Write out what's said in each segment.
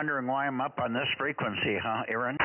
wondering why I'm up on this frequency, huh, Aaron?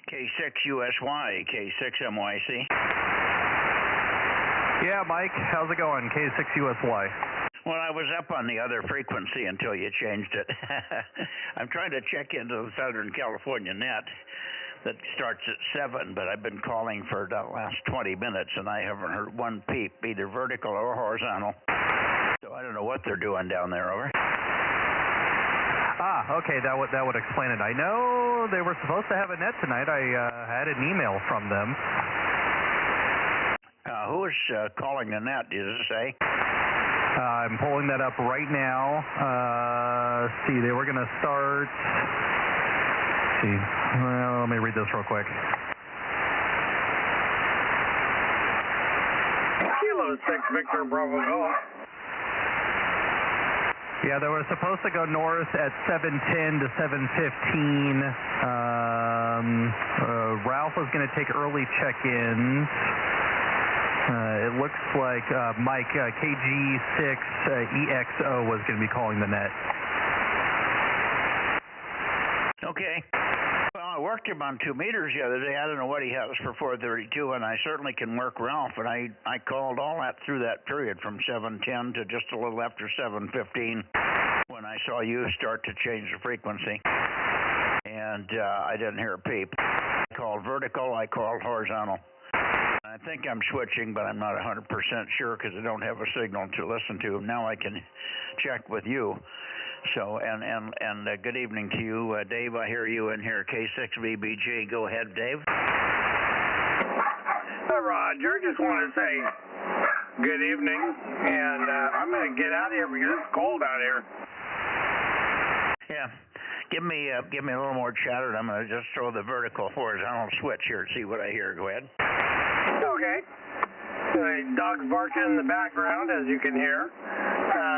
K6USY, K6MYC. Yeah, Mike, how's it going? K6USY. Well, I was up on the other frequency until you changed it. I'm trying to check into the Southern California net that starts at 7, but I've been calling for the last 20 minutes, and I haven't heard one peep, either vertical or horizontal. So I don't know what they're doing down there, over. Okay, that would explain it. I know they were supposed to have a net tonight. I had an email from them. Who is calling the net, did it say? I'm pulling that up right now. Let's see, they were going to start... Let's see. Well, let me read this real quick. Kilo 6 Victor Bravo Golf. Yeah, they were supposed to go north at 7:10 to 7:15. Ralph was going to take early check-ins. It looks like Mike, KG6EXO was going to be calling the net. Okay. Well, I worked him on 2 meters the other day. I don't know what he has for 432, and I certainly can work Ralph. And I called all that through that period from 7:10 to just a little after 7:15 when I saw you start to change the frequency. And I didn't hear a peep. I called vertical, I called horizontal. I think I'm switching, but I'm not 100% sure because I don't have a signal to listen to. Now I can check with you. So, and good evening to you, Dave. I hear you in here, K6VBG. Go ahead, Dave. Hi, Roger. Just want to say good evening, and I'm going to get out of here because it's cold out here. Yeah. Give me a little more chatter, and I'm going to just throw the vertical horizontal switch here and see what I hear. Go ahead. Okay. Dogs barking in the background, as you can hear.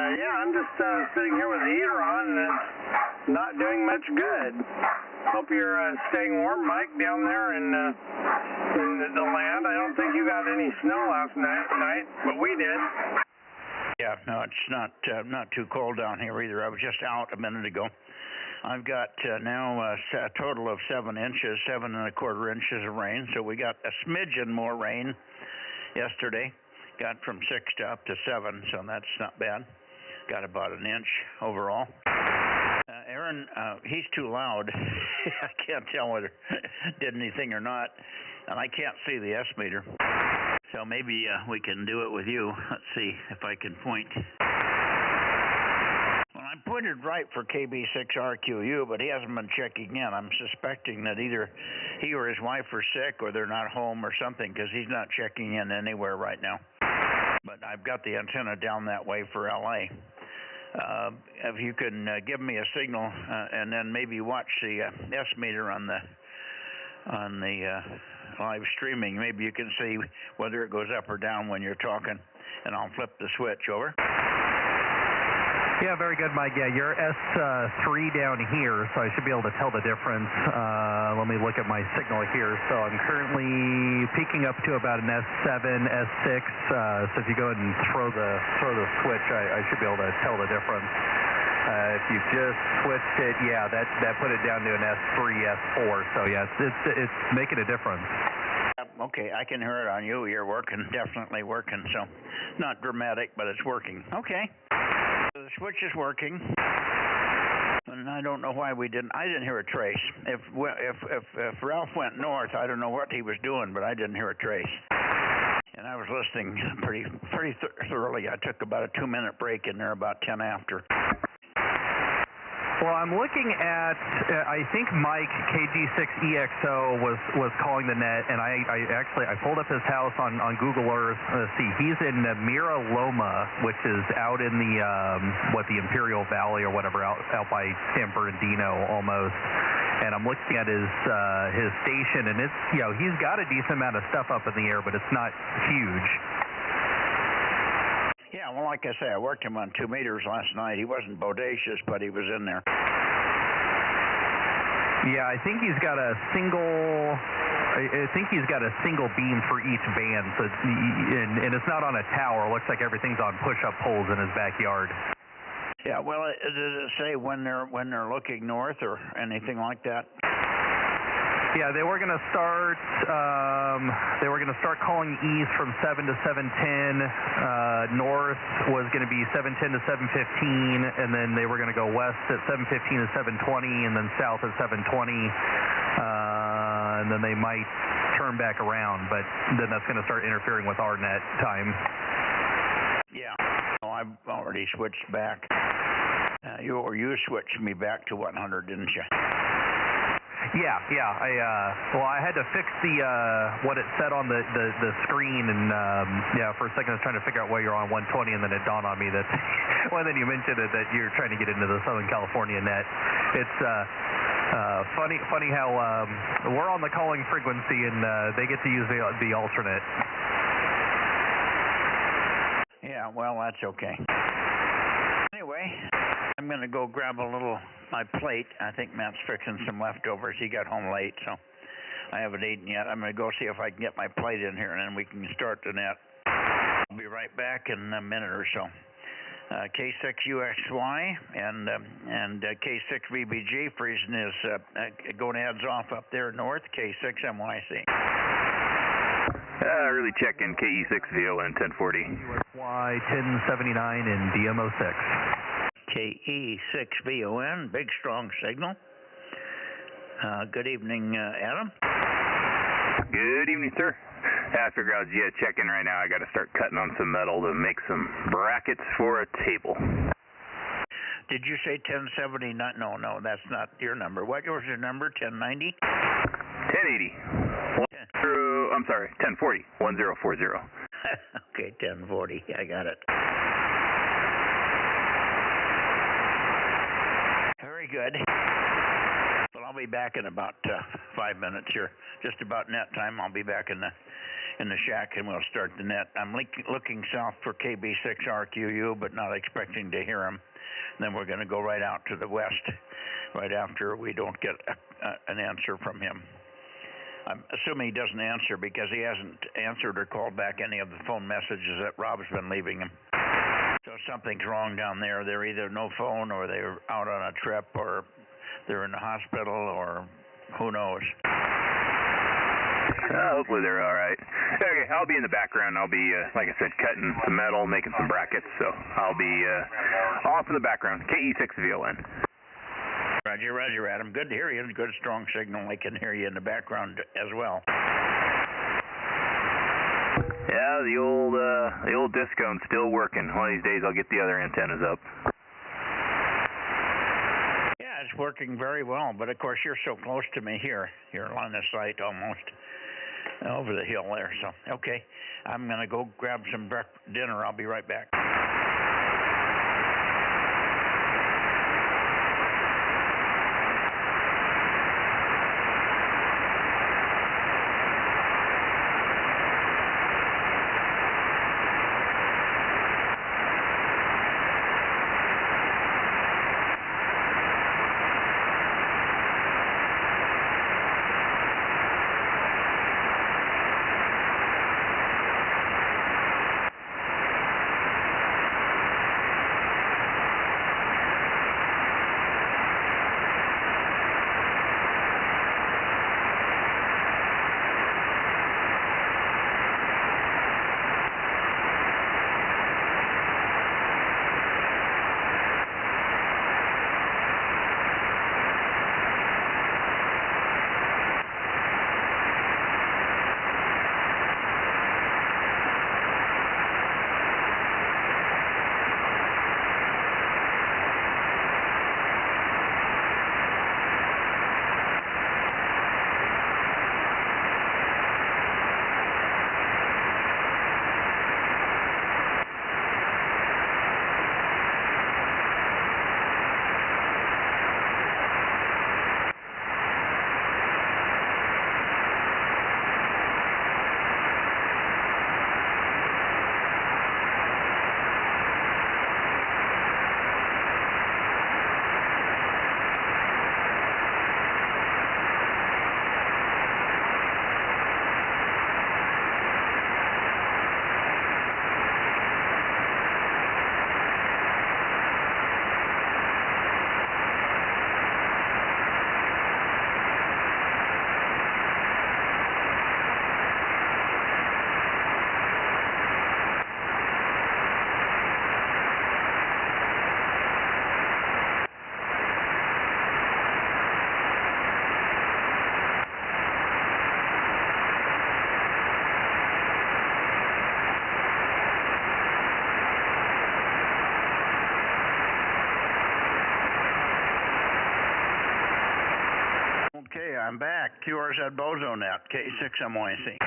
Yeah, I'm just sitting here with the heater on, and it's not doing much good. Hope you're staying warm, Mike, down there in the land. I don't think you got any snow last night, but we did. Yeah, no, it's not too cold down here either. I was just out a minute ago. I've got now a total of 7 inches, 7 1/4 inches of rain. So we got a smidgen more rain yesterday. Got from 6 to up to 7, so that's not bad. Got about an inch overall. Aaron, he's too loud. I can't tell whether did anything or not, and I can't see the S meter. So maybe we can do it with you. Let's see if I can point. Well, I'm pointed right for KB6RQU, but he hasn't been checking in. I'm suspecting that either he or his wife are sick or they're not home or something because he's not checking in anywhere right now. But I've got the antenna down that way for LA. If you can give me a signal and then maybe watch the S meter on the live streaming, maybe you can see whether it goes up or down when you're talking, and I'll flip the switch. Over. Yeah, very good, Mike. Yeah, you're S3 down here, so I should be able to tell the difference. Let me look at my signal here. So I'm currently peaking up to about an S7, S6. So if you go ahead and throw the switch, I should be able to tell the difference. If you just switched it, yeah, that put it down to an S3, S4. So yeah, it's making a difference. Okay, I can hear it on you. You're working, definitely working. So not dramatic, but it's working. Okay. So the switch is working, and I don't know why I didn't hear a trace. If Ralph went north, I don't know what he was doing, but I didn't hear a trace. And I was listening pretty thoroughly. I took about a 2-minute break in there about 10 after. Well, I'm looking at, I think Mike, KG6EXO, was calling the net, and I pulled up his house on Google Earth. Let's see, he's in Mira Loma, which is out in the, the Imperial Valley or whatever, out by San Bernardino almost. And I'm looking at his station, and it's, he's got a decent amount of stuff up in the air, but it's not huge. Yeah, well, like I say, I worked him on 2 meters last night. He wasn't bodacious, but he was in there. Yeah, I think he's got a single. I think he's got a single beam for each band, so and it's not on a tower. It looks like everything's on push-up poles in his backyard. Yeah, well, does it say when they're looking north or anything like that? Yeah, they were going to start. They were going to start calling east from 7 to 7:10. North was going to be 7:10 to 7:15, and then they were going to go west at 7:15 to 7:20, and then south at 7:20, and then they might turn back around. But then that's going to start interfering with our net time. Yeah, well, I've already switched back. You switched me back to 100, didn't you? Yeah. I had to fix the what it said on the screen, and for a second I was trying to figure out why you're on 120, and then it dawned on me that, well, then you mentioned it that you're trying to get into the Southern California net. It's funny how we're on the calling frequency, and they get to use the alternate. Yeah, well, that's okay. Anyway, I'm going to go grab my plate. I think Matt's fixing some leftovers. He got home late, so I haven't eaten yet. I'm going to go see if I can get my plate in here, and then we can start the net. I'll be right back in a minute or so. K6UXY and K6VBG freezing his gonads off up there north, K6MYC. Really checking KE6VON 1040. Y 1079 and DMO6. KE6VON, big strong signal. Good evening, Adam. Good evening, sir. I figured I was checking right now. I got to start cutting on some metal to make some brackets for a table. Did you say 1079? No, that's not your number. What was your number? 1090? 1080. I'm sorry, 1040. 1040. Okay, 1040. I got it. Very good. Well, I'll be back in about 5 minutes here. Just about net time. I'll be back in the shack, and we'll start the net. I'm looking south for KB6RQU, but not expecting to hear him. Then we're going to go right out to the west right after we don't get an answer from him. I'm assuming he doesn't answer because he hasn't answered or called back any of the phone messages that Rob's been leaving him. So something's wrong down there. They're either no phone, or they're out on a trip, or they're in the hospital, or who knows. Hopefully they're all right. Okay, I'll be in the background. I'll be, like I said, cutting some metal, making some brackets. So I'll be off in the background. KE6VON. Roger, Adam. Good to hear you. Good, strong signal. I can hear you in the background as well. Yeah, the old discone's still working. One of these days I'll get the other antennas up. Yeah, it's working very well. But of course you're so close to me here. You're on the site almost over the hill there. So okay, I'm gonna go grab some dinner. I'll be right back. Okay, I'm back. QR's at Bozo Net, K6MYC.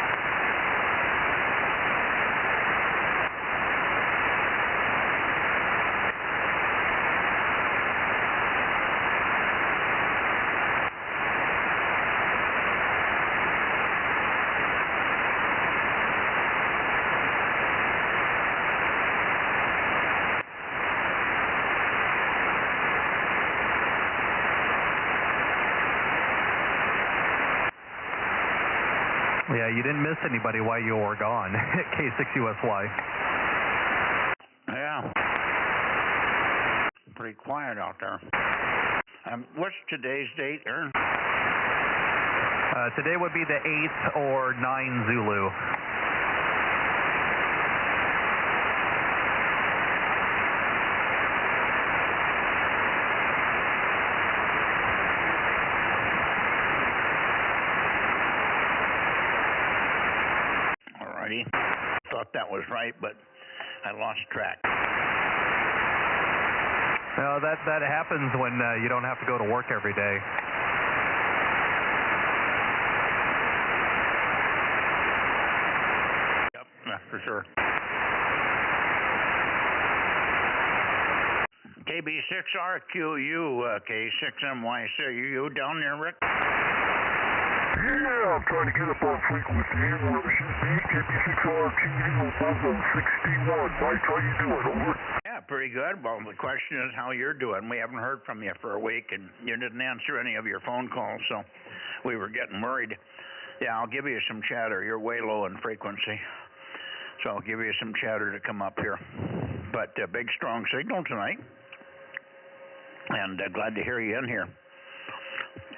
Yeah, you didn't miss anybody while you were gone. K6USY. Yeah. Pretty quiet out there. What's today's date, Aaron? Today would be the 8th or 9 Zulu. Thought that was right, but I lost track. No, that happens when you don't have to go to work every day. Yep, for sure. KB6RQU, K6MYC. Are you down there, Rick? Yeah, I'm trying to get up on frequency where we should be. KB6RQU, Bozo 61. Mike, how you doing? Over. Yeah, pretty good. Well, the question is how you're doing. We haven't heard from you for a week, and you didn't answer any of your phone calls, so we were getting worried. Yeah, I'll give you some chatter. You're way low in frequency, so I'll give you some chatter to come up here. But big, strong signal tonight, and glad to hear you in here.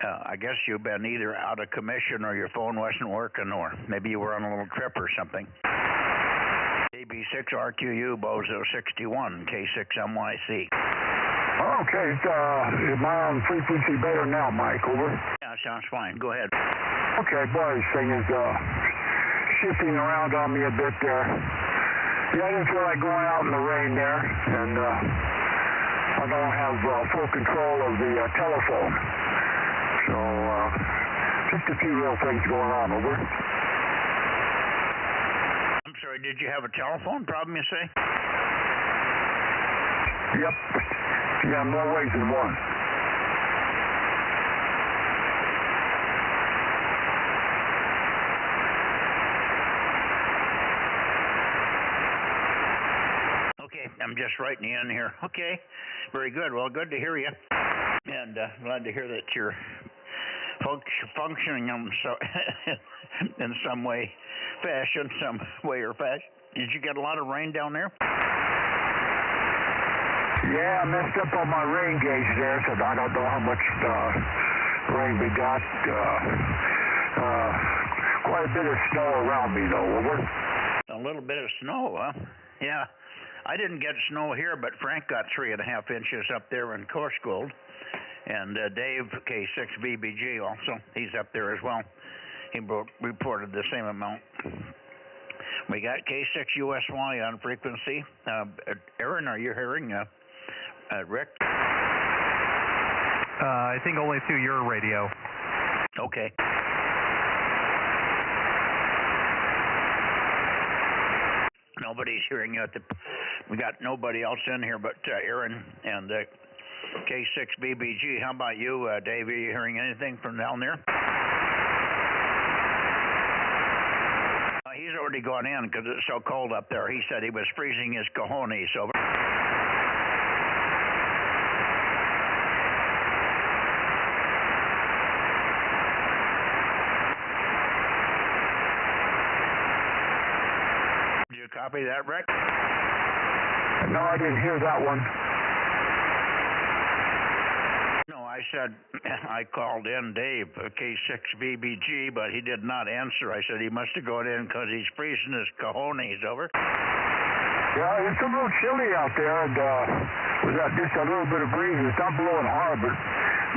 I guess you've been either out of commission or your phone wasn't working, or maybe you were on a little trip or something. KB6RQU, Bozo 61, K6MYC. Okay, am I on frequency better now, Mike? Over? Yeah, sounds fine. Go ahead. Okay, boy, this thing is shifting around on me a bit there. Yeah, I didn't feel like going out in the rain there, and I don't have full control of the telephone. So, just a few little things going on, over. I'm sorry, did you have a telephone problem, you say? Yep. Yeah, more ways than one. Okay, I'm just writing you in here. Okay, very good. Well, good to hear you. And glad to hear that you're functioning in some way or fashion. Did you get a lot of rain down there? Yeah, I messed up on my rain gauge there, so I don't know how much rain we got. Quite a bit of snow around me, though, over. A little bit of snow, huh? Yeah. I didn't get snow here, but Frank got 3.5 inches up there in Coursegold. And Dave, K6VBG also, he's up there as well. He reported the same amount. We got K6USY on frequency. Aaron, are you hearing Rick? I think only through your radio. Okay. Nobody's hearing you. We got nobody else in here but Aaron and K6BBG. How about you, Dave? Are you hearing anything from down there? He's already gone in because it's so cold up there. He said he was freezing his cojones over. Did you copy that, Rick? No, I didn't hear that one. No, I said I called in Dave, K6VBG, but he did not answer. I said he must have gone in because he's freezing his cojones over. Yeah, it's a little chilly out there, and we got just a little bit of breeze. It's not blowing hard, but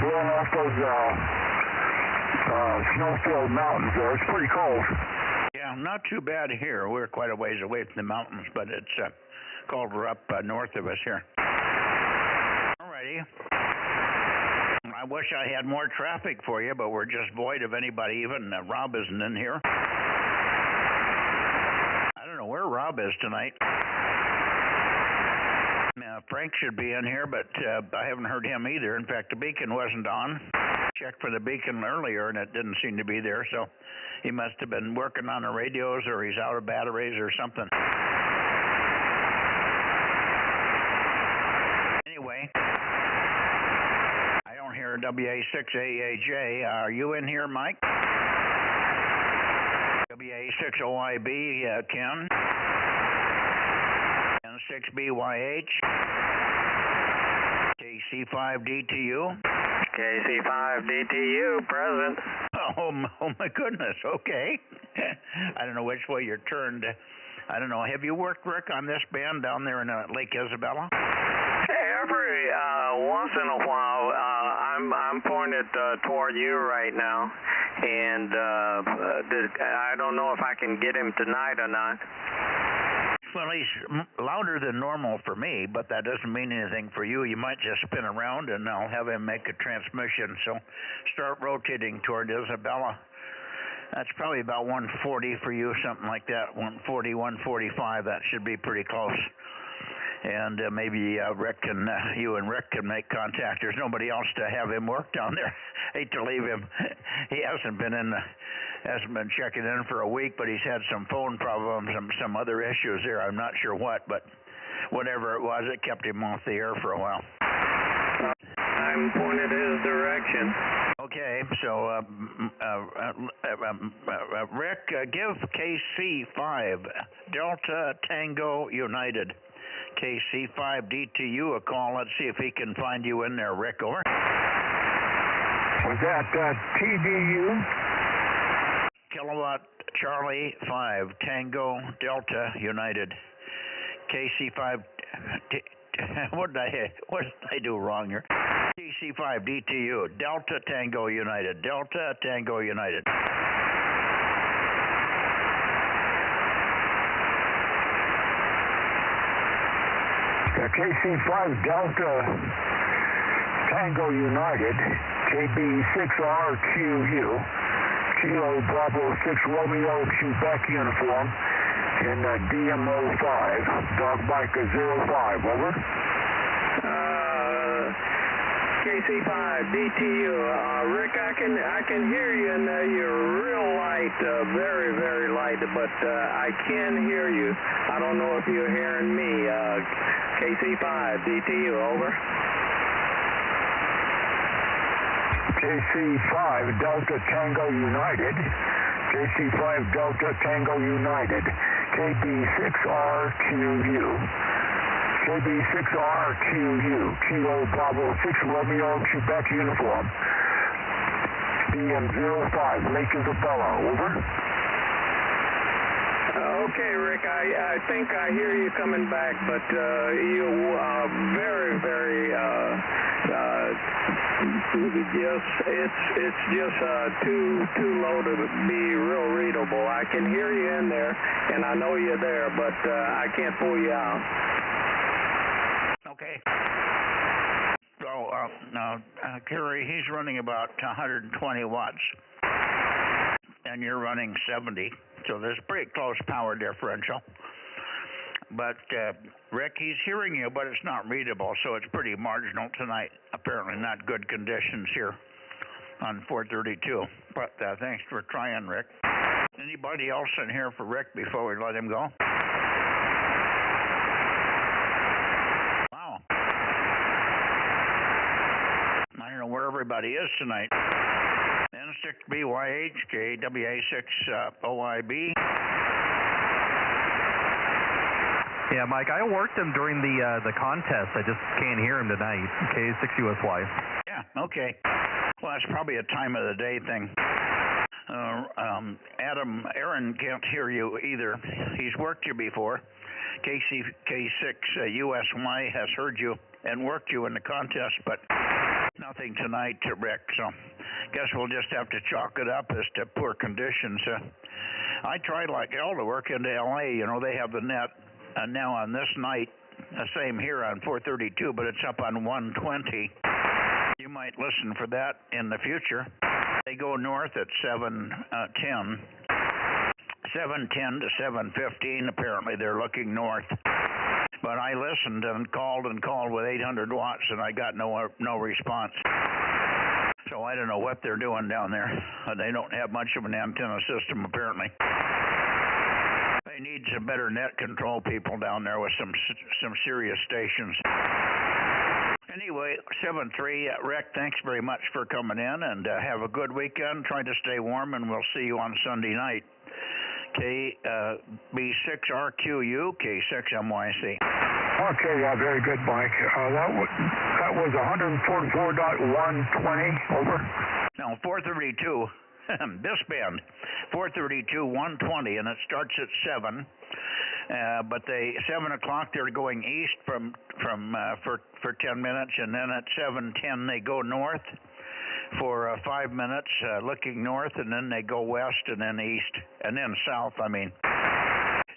blowing off those snow-filled mountains there. It's pretty cold. Yeah, not too bad here. We're quite a ways away from the mountains, but it's colder up north of us here. Alrighty. I wish I had more traffic for you, but we're just void of anybody. Even Rob isn't in here. I don't know where Rob is tonight. Frank should be in here, but I haven't heard him either. In fact, the beacon wasn't on. Checked for the beacon earlier, and it didn't seem to be there, so he must have been working on the radios, or he's out of batteries or something. Anyway, I don't hear WA6AAJ. Are you in here, Mike? WA6OIB, Ken? N6BYH? KC5DTU? KC5DTU, present. Oh my goodness, okay. I don't know which way you're turned. I don't know. Have you worked, Rick, on this band down there in Lake Isabella? Hey, every once in a while, I'm pointed toward you right now, and I don't know if I can get him tonight or not. Well, he's louder than normal for me, but that doesn't mean anything for you. You might just spin around, and I'll have him make a transmission. So start rotating toward Isabella. That's probably about 140 for you, something like that. 140, 145. That should be pretty close. And maybe Rick and you and Rick can make contact. There's nobody else to have him work down there. Hate to leave him. He hasn't been checking in for a week, but he's had some phone problems and some other issues there. I'm not sure what, but whatever it was, it kept him off the air for a while. I'm pointed his direction. Okay, so Rick, give KC5 Delta Tango United. KC5DTU a call. Let's see if he can find you in there, Rick. Over. Was that TDU? Kilowatt Charlie 5 Tango Delta United. KC5. What did I do wrong here? KC5DTU Delta Tango United. Delta Tango United. KC5 Delta Tango United, KB6RQU, Kilo Bravo 6 Romeo Quebec uniform, in DMO5, Dog Mike 05, over. KC5DTU, Rick, I can hear you, and you're real light, very, very light, but I can hear you. I don't know if you're hearing me. KC5DTU, over. KC5 Delta Tango United, KC5 Delta Tango United, KB6RQU. KB6RQU, Kilo Bravo 6 Romeo Quebec uniform, DM05, Lake Isabella, over. Okay, Rick, I think I hear you coming back, but you very, very, it's just too low to be real readable. I can hear you in there, and I know you're there, but I can't pull you out. Okay. So, Kerry, he's running about 120 watts, and you're running 70, so there's pretty close power differential. But, Rick, he's hearing you, but it's not readable, so it's pretty marginal tonight. Apparently not good conditions here on 432. But thanks for trying, Rick. Anybody else in here for Rick before we let him go? I don't know where everybody is tonight. N6BYH, KWA6OIB. Yeah, Mike, I worked him during the contest. I just can't hear him tonight. K6USY. Yeah, okay. Well, that's probably a time of the day thing. Aaron can't hear you either. He's worked you before. K6USY has heard you and worked you in the contest, but nothing tonight to Rick, so guess we'll just have to chalk it up as to poor conditions. I tried like hell to work into LA. You know, they have the net now on this night, the same here on 432, but it's up on 120. You might listen for that in the future. They go north at 7:10. 7:10 to 7:15, apparently they're looking north. But I listened and called with 800 watts, and I got no response. So I don't know what they're doing down there. They don't have much of an antenna system, apparently. They need some better net control people down there with some serious stations. Anyway, 7-3, Rick, thanks very much for coming in, and have a good weekend. Try to stay warm, and we'll see you on Sunday night. B6RQU, K6MYC. Okay, yeah, very good, Mike. That was 144.120, over. No, 432. This band, 432.120, and it starts at 7. But 7 o'clock they're going east for 10 minutes, and then at 7:10 they go north for 5 minutes, looking north, and then they go west, and then east, and then south. I mean,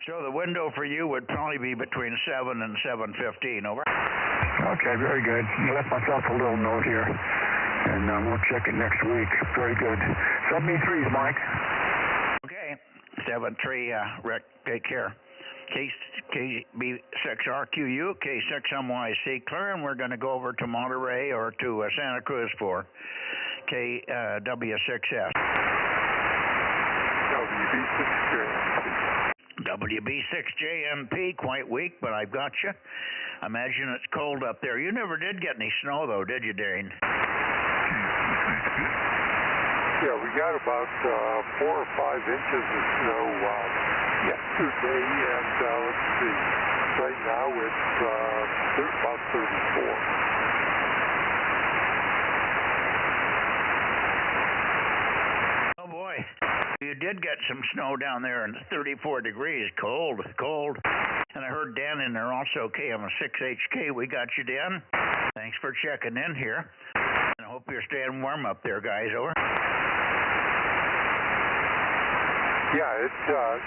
so the window for you would probably be between 7 and 7:15. Over. Okay, very good. I left myself a little note here, and we'll check it next week. Very good. 73s, Mike. Okay, 7-3, Rick. Take care. KB6RQU, K6MYC, clear, and we're going to go over to Monterey or to Santa Cruz for KW6S. WB6JMP, quite weak, but I've got you. I imagine it's cold up there. You never did get any snow, though, did you, Dane? Yeah, we got about 4 or 5 inches of snow yesterday, and let's see, right now it's about 34. Oh boy, you did get some snow down there, and 34 degrees, cold. And I heard Dan in there also, KM6HK. We got you, Dan. Thanks for checking in here. And I hope you're staying warm up there, guys. Over. Yeah, it's, I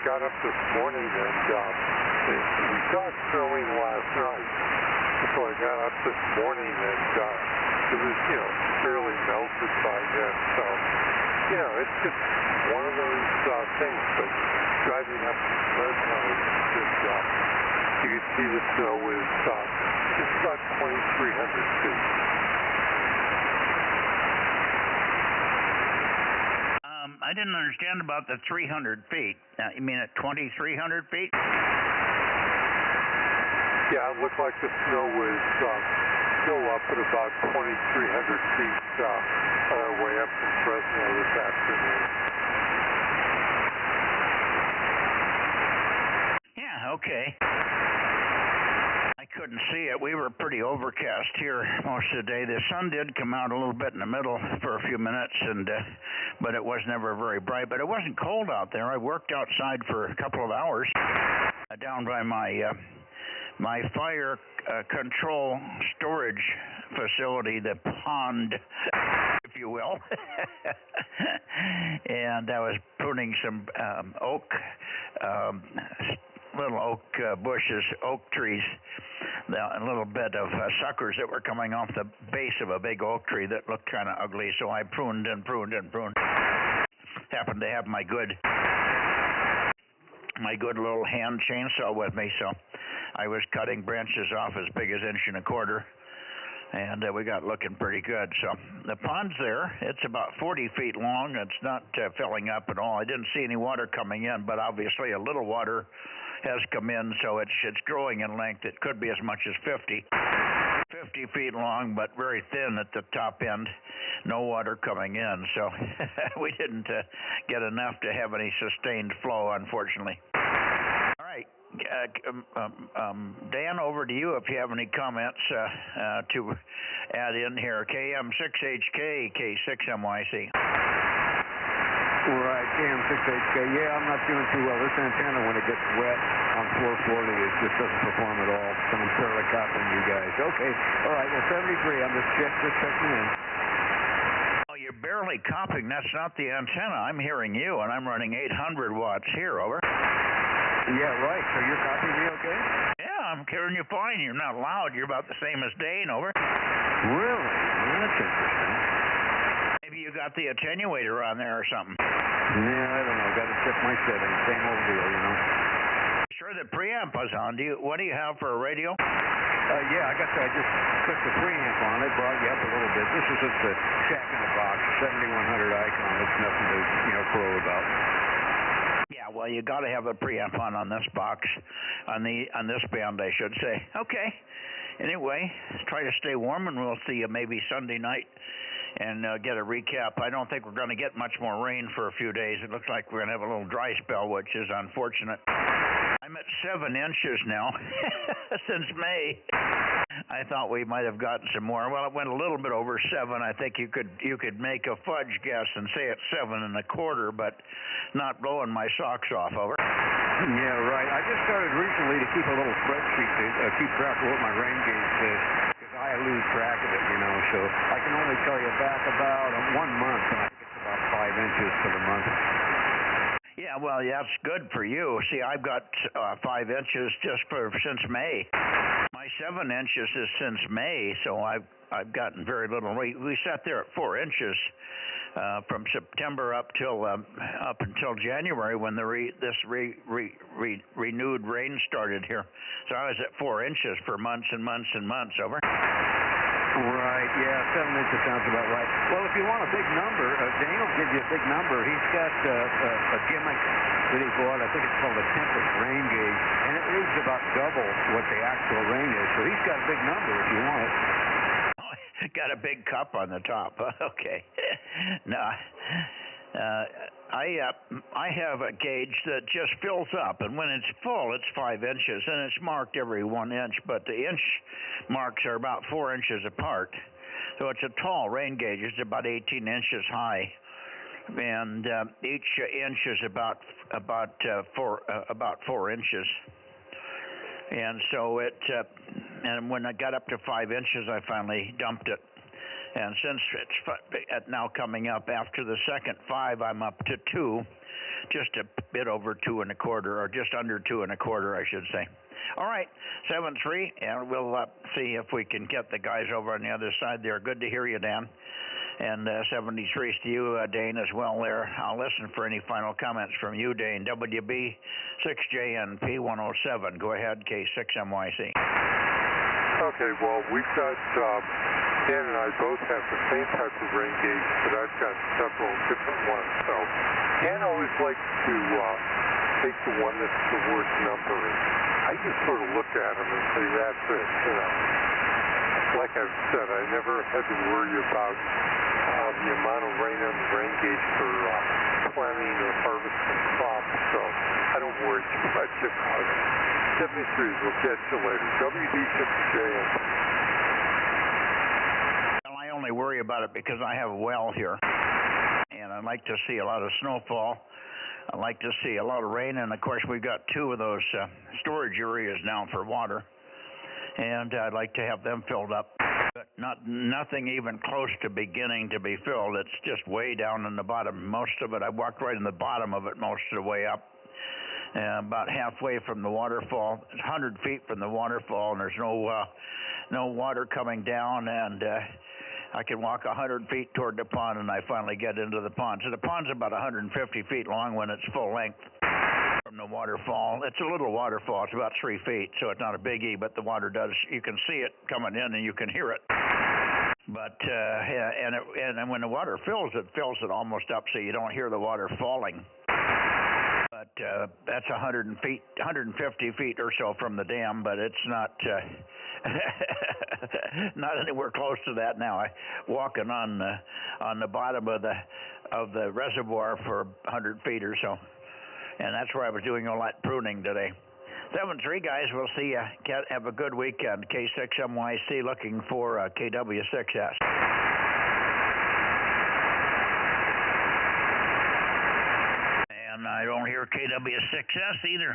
got up this morning and we got snowing last night. So I got up this morning and it was, fairly melted by then. So, it's just one of those things. But driving up to Fresno, you could see the snow is just about 2,300 feet. I didn't understand about the 300 feet. You mean at 2,300 feet? Yeah, it looked like the snow was still up at about 2,300 feet on our way up from Fresno this afternoon. Yeah, okay. I couldn't see it. We were pretty overcast here most of the day. The sun did come out a little bit in the middle for a few minutes, but it was never very bright. But it wasn't cold out there. I worked outside for a couple of hours down by my fire control storage facility, the pond, if you will. And I was pruning some little oak bushes, oak trees, a little bit of suckers that were coming off the base of a big oak tree that looked kind of ugly, so I pruned and pruned and pruned. Happened to have my good little hand chainsaw with me, so I was cutting branches off as big as 1.25 inches, and we got looking pretty good. So the pond's there. It's about 40 feet long. It's not filling up at all. I didn't see any water coming in, but obviously a little water has come in, so it's growing in length. It could be as much as 50 feet long, but very thin at the top end. No water coming in, so we didn't get enough to have any sustained flow, unfortunately. All right, Dan, over to you if you have any comments to add in here. KM6HK, K6MYC. Right, KM6HK. Yeah, I'm not doing too well. This antenna, when it gets wet on 440, it just doesn't perform at all. So I'm fairly copping you guys. Okay, all right, well, 73. I'm just checking in. Oh, you're barely copping. That's not the antenna. I'm hearing you, and I'm running 800 watts here. Over. Yeah, right. So you're copying me okay? Yeah, I'm hearing you fine. You're not loud. You're about the same as Dane, over. Really? Well, that's interesting. Maybe you got the attenuator on there or something. Yeah, I don't know. Got to check my settings. Same old deal, you know. Sure, the preamp was on. What do you have for a radio? Yeah, I just took the preamp on it, brought you up a little bit. This is just a Shack in the Box, 7100 icon. It's nothing to, crow about. Yeah, well, you got to have a preamp on this box, on this band, I should say. Okay. Anyway, try to stay warm, and we'll see you maybe Sunday night and get a recap. I don't think we're going to get much more rain for a few days. It looks like we're going to have a little dry spell, which is unfortunate. I'm at 7 inches now since May. I thought we might have gotten some more. Well, it went a little bit over 7. I think you could make a fudge guess and say it's 7 1/4, but not blowing my socks off, over. Yeah, right. I just started recently to keep a little spreadsheet to keep track of what my rain gauge says, because I lose track of it, so I can only tell you back about 1 month, and I think it's about 5 inches for the month. Yeah, well, that's good for you. See, I've got 5 inches just since May. My 7 inches is since May, so I've gotten very little. We sat there at 4 inches from September up until January when this renewed rain started here. So I was at 4 inches for months and months and months, over. Right, yeah, 7 inches sounds about right. Well, if you want a big number, Dane will give you a big number. He's got a gimmick that he bought. I think it's called a Tempest rain gauge, and it reads about double what the actual rain is. So he's got a big number if you want it. Got a big cup on the top. Okay. No. I have a gauge that just fills up, and when it's full, it's 5 inches, and it's marked every 1 inch, but the inch marks are about 4 inches apart. So it's a tall rain gauge. It's about 18 inches high, and each inch is about 4 inches. And so and when I got up to 5 inches, I finally dumped it. And since it's now coming up after the second 5, I'm up to 2, just a bit over 2 1/4, or just under 2 1/4, I should say. All right, 7-3, and we'll see if we can get the guys over on the other side there. Good to hear you, Dan. And 73 to you, Dane, as well there. I'll listen for any final comments from you, Dane. WB 6JNP 107. Go ahead, K6MYC. Okay, well, we've got, Dan and I both have the same type of rain gauge, but I've got several different ones. So Dan always likes to take the one that's the worst number. And I just sort of look at him and say, that's it, Like I've said, I never had to worry about the amount of rain on the rain gauge for planting or harvesting crops, so I don't worry too much about it. 73s, we'll catch you later. WD6JN. Well, I only worry about it because I have a well here, and I'd like to see a lot of snowfall. I'd like to see a lot of rain, and of course we've got 2 of those storage areas now for water, and I'd like to have them filled up. But nothing even close to beginning to be filled. It's just way down in the bottom. Most of it, I walked right in the bottom of it most of the way up. About halfway from the waterfall, 100 feet from the waterfall, and there's no water coming down, and I can walk 100 feet toward the pond, and I finally get into the pond. So the pond's about 150 feet long when it's full length from the waterfall. It's a little waterfall. It's about 3 feet, so it's not a biggie, but the water does. You can see it coming in, and you can hear it. But and when the water fills it almost up, so you don't hear the water falling. But that's 150 feet or so from the dam, but it's not not anywhere close to that now. I'm walking on the bottom of the reservoir for 100 feet or so, and that's where I was doing a lot pruning today. 7-3, guys. We'll see you. Have a good weekend. K6MYC looking for KW6S. And I don't hear KW6S either.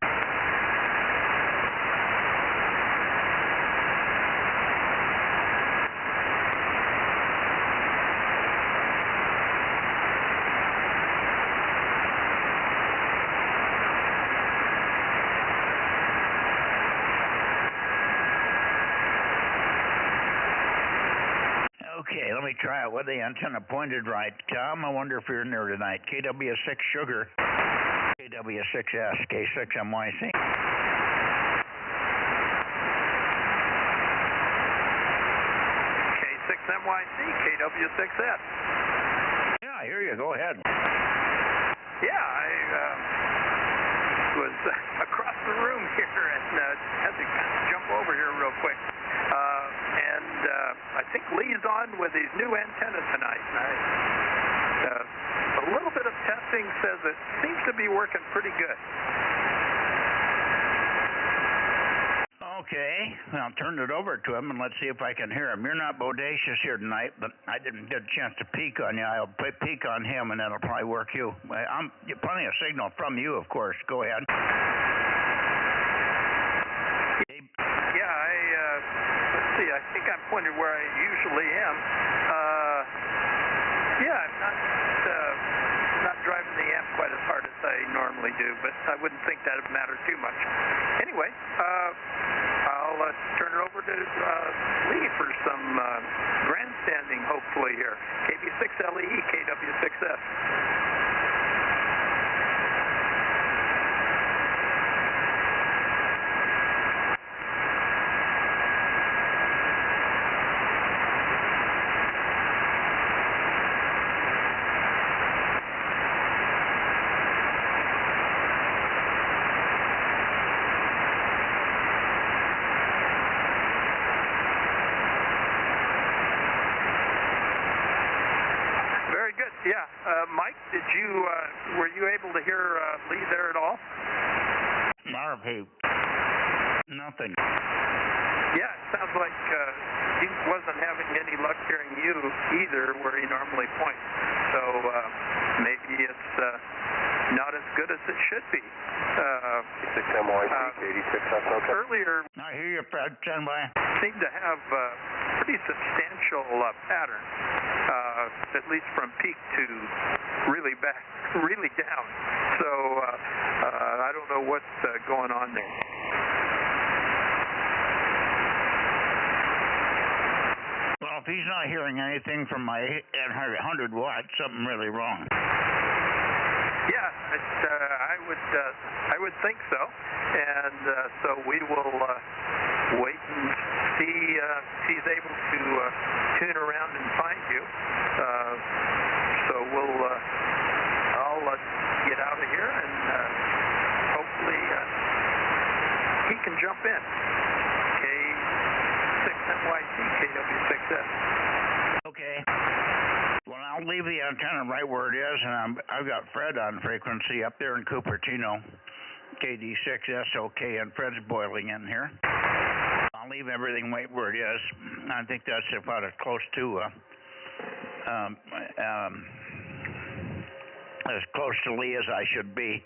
with the antenna pointed right. Tom, I wonder if you're in there tonight. KW6 Sugar, KW6S, K6MYC. K6MYC, KW6S. Yeah, I hear you. Go ahead. Yeah, I was across the room here and had to kind of jump over here real quick. And I think Lee's on with his new antenna tonight. And a little bit of testing says it seems to be working pretty good. Okay, I'll turn it over to him and let's see if I can hear him. You're not bodacious here tonight, but I didn't get a chance to peek on you. I'll peek on him and that'll probably work you. I'm plenty of signal from you, of course. Go ahead. Yeah, let's see, I think I'm pointed where I usually am. Yeah, I'm not driving the amp quite as hard as I normally do, but I wouldn't think that would matter too much. Anyway, I'll turn it over to Lee for some grandstanding, hopefully, here. KB6LE, KW6S. Very good. Yeah, Mike, were you able to hear Lee there at all? RP. Nothing. Yeah, it sounds like he wasn't having any luck hearing you either where he normally points. So maybe it's not as good as it should be. 6MYC, 86, that's okay. Earlier, I hear you, Fred. Stand by. seemed to have pretty substantial pattern, at least from peak to really down. So I don't know what's going on there. Well, if he's not hearing anything from my 100 watts, something really wrong. Yeah, I would think so, and so we will wait and see if he's able to tune around and find you. So I'll get out of here and hopefully he can jump in. K6NYC, KW6S. Okay. Well, I'll leave the antenna right where it is, and I've got Fred on frequency up there in Cupertino, KD6SOK, and Fred's boiling in here. I'll leave everything right where it is. I think that's about as close to Lee as I should be,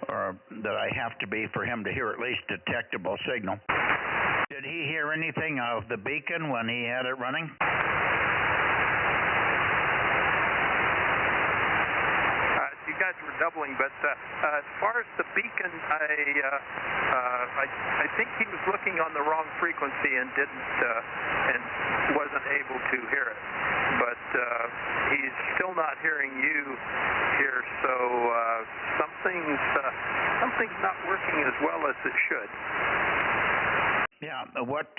or that I have to be for him to hear at least detectable signal. Did he hear anything of the beacon when he had it running? You guys were doubling, but as far as the beacon, I think he was looking on the wrong frequency and wasn't able to hear it. But he's still not hearing you here, so something's not working as well as it should. Yeah. What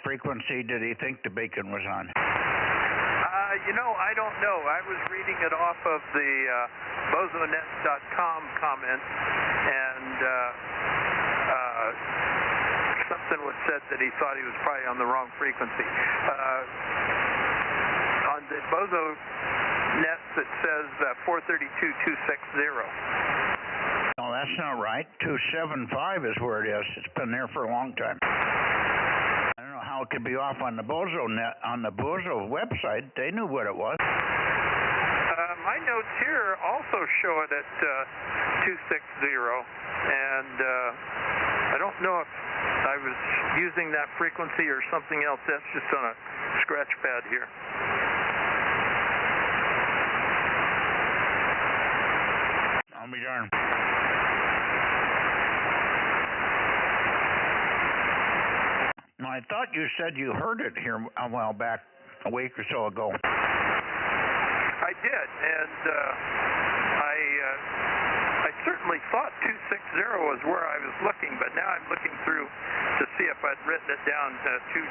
frequency did he think the beacon was on? I don't know. I was reading it off of the bozonet.com comment, and something was said that he thought he was probably on the wrong frequency. On the Bozo Net, it says 432.260. No, that's not right. 275 is where it is. It's been there for a long time. I don't know how it could be off on the Bozo Net, on the Bozo website. They knew what it was. My notes here also show it at 260, and I don't know if I was using that frequency or something else. That's just on a scratch pad here. I'll be darned. Now, I thought you said you heard it here a while back, a week or so ago. did, and I certainly thought 260 was where I was looking, but now I'm looking through to see if I'd written it down to two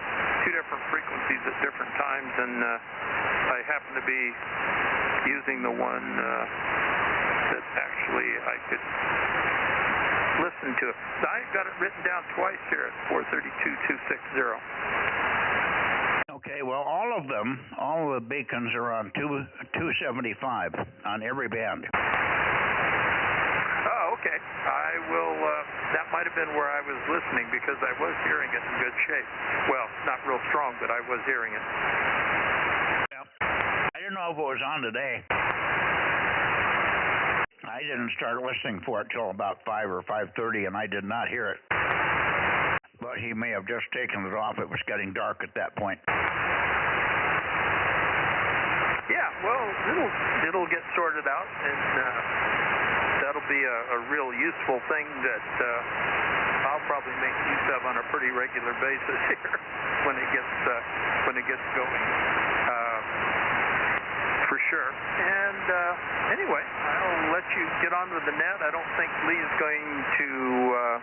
different frequencies at different times, and I happen to be using the one that actually I could listen to. I got it written down twice here at 432.260. Okay, well, all of the beacons are on 275 on every band. Oh, okay. I will, that might have been where I was listening because I was hearing it in good shape. Well, not real strong, but I was hearing it. Yeah. I didn't know if it was on today. I didn't start listening for it till about 5 or 5:30, and I did not hear it. But he may have just taken it off. It was getting dark at that point. Yeah, well, it'll get sorted out, and that'll be a real useful thing that I'll probably make use of on a pretty regular basis here when it gets going, for sure. And anyway, I'll let you get on with the net. I don't think Lee's going to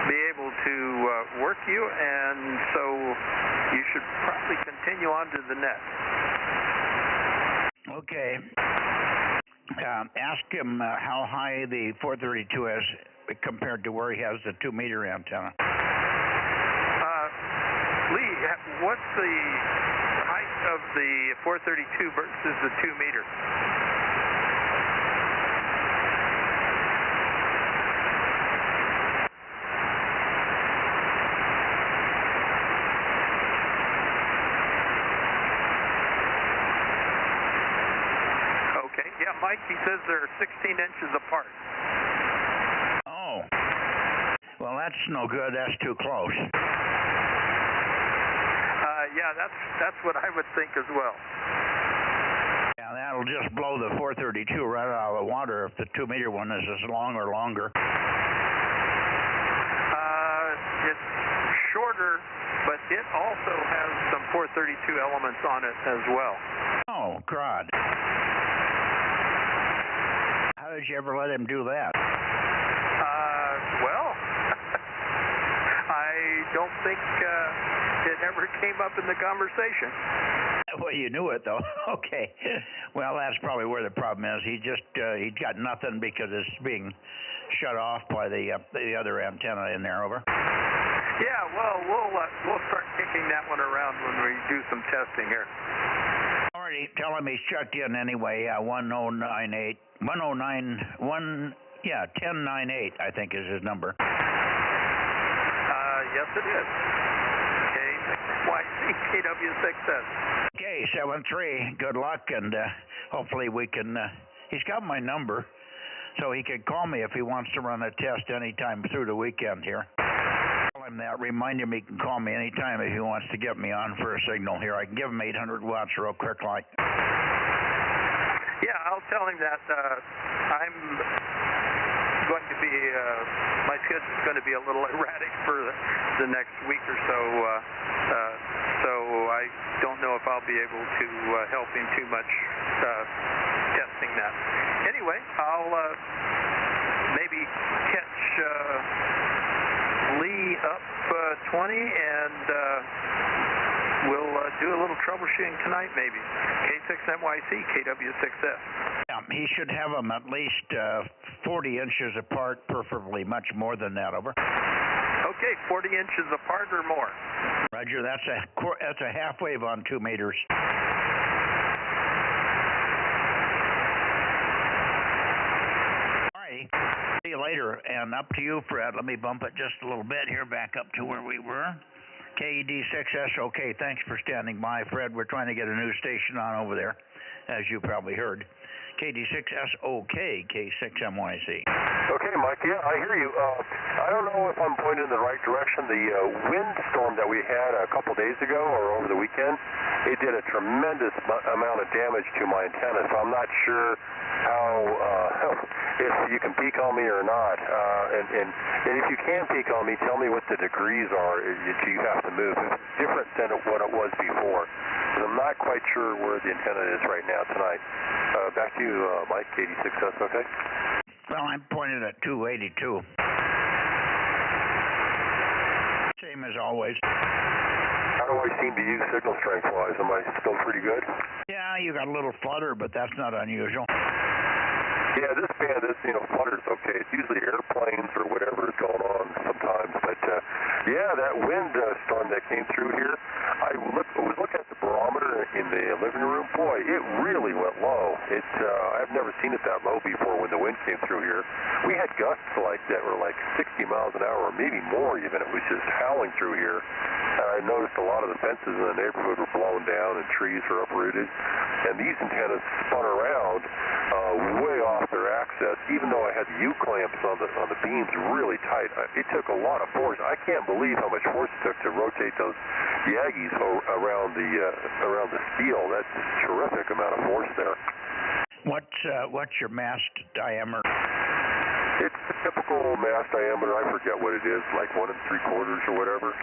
be able to work you, and so you should probably continue on to the net. Okay. Ask him how high the 432 is compared to where he has the 2-meter antenna. Lee, what's the height of the 432 versus the 2-meter? Yeah, Mike, he says they're 16 inches apart. Oh. Well, that's no good. That's too close. Yeah, that's what I would think as well. Yeah, that'll just blow the 432 right out of the water if the 2-meter one is as long or longer. It's shorter, but it also has some 432 elements on it as well. Oh, God. How did you ever let him do that? Well, I don't think it ever came up in the conversation. Well, you knew it, though. Okay. Well, that's probably where the problem is. He's got nothing because it's being shut off by the other antenna in there, over. Yeah, well, we'll start kicking that one around when we do some testing here. Alrighty, tell him he's checked in anyway. 1098, 1098, I think is his number. Yes, it is. KW6S. Okay, 73. Good luck, and hopefully we can. He's got my number, so he can call me if he wants to run a test anytime through the weekend here. Tell him that. Remind him he can call me anytime if he wants to get me on for a signal here. I can give him 800 watts real quick, like. Yeah, I'll tell him that I'm going to be, my schedule's going to be a little erratic for the next week or so, so I don't know if I'll be able to help him too much testing that. Anyway, I'll maybe catch Lee up 20 and we'll do a little troubleshooting tonight maybe. K6MYC, KW6S. Yeah, he should have them at least 40 inches apart, preferably much more than that, over. Okay, 40 inches apart or more. Roger, that's a half wave on 2 meters. Alrighty, see you later, and up to you, Fred. Let me bump it just a little bit here, back up to where we were. KD6S, okay, thanks for standing by, Fred. We're trying to get a new station on over there, as you probably heard. KD6S, okay, K6MYC. Okay, Mike, yeah, I hear you. I don't know if I'm pointed in the right direction. The windstorm that we had a couple days ago or over the weekend, it did a tremendous amount of damage to my antenna, so I'm not sure how, if you can peak on me or not. And if you can peak on me, tell me what the degrees are that you have to move. It's different than what it was before. But I'm not quite sure where the antenna is right now tonight. back to you, Mike, 86S, okay? Well, I'm pointed at 282. Same as always. How do I seem to use signal strength-wise? Am I still pretty good? Yeah, you got a little flutter, but that's not unusual. Yeah, this band, flutter's okay. It's usually airplanes or whatever is going on sometimes. But, yeah, that wind storm that came through here, I was looking at the barometer in the living room. Boy, it really went low. I've never seen it that low before when the wind came through here. We had gusts like that were like 60 miles an hour or maybe more even. It was just howling through here. I noticed a lot of the fences in the neighborhood were blown down and trees were uprooted. And these antennas spun around way off their axis, even though I had the U-clamps on the beams really tight. It took a lot of force. I can't believe how much force it took to rotate those Yagis around the steel. That's a terrific amount of force there. What's your mast diameter? It's the typical mast diameter. I forget what it is, like 1 3/4 or whatever.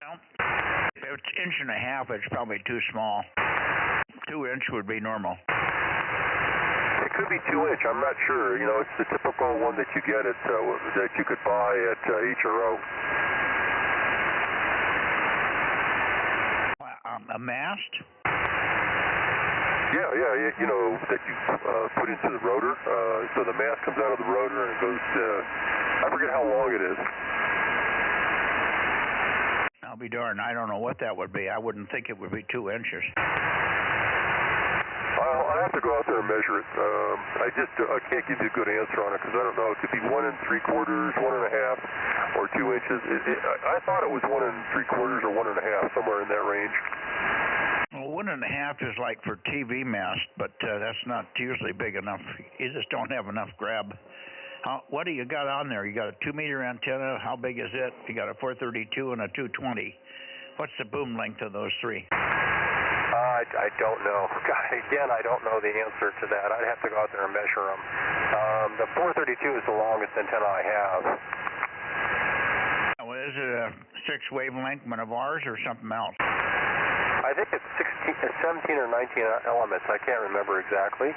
Well, if it's 1.5 inches, it's probably too small. 2 inch would be normal. It could be 2 inch. I'm not sure. It's the typical one that you get at that you could buy at HRO. A mast? Yeah, that you put into the rotor. So the mast comes out of the rotor and it goes I forget how long it is. I'll be darned. I don't know what that would be. I wouldn't think it would be 2 inches. I have to go out there and measure it. I can't give you a good answer on it because I don't know. It could be 1 3/4, 1.5, or 2 inches. I thought it was 1 3/4 or 1.5, somewhere in that range. Well, 1.5 is like for TV mast, but that's not usually big enough. You just don't have enough grab. What do you got on there? You got a 2-meter antenna. How big is it? You got a 432 and a 220. What's the boom length of those three? I don't know. Again, I don't know the answer to that. I'd have to go out there and measure them. The 432 is the longest antenna I have. Well, is it a 6 wavelength one of ours or something else? I think it's 17 or 19 elements. I can't remember exactly.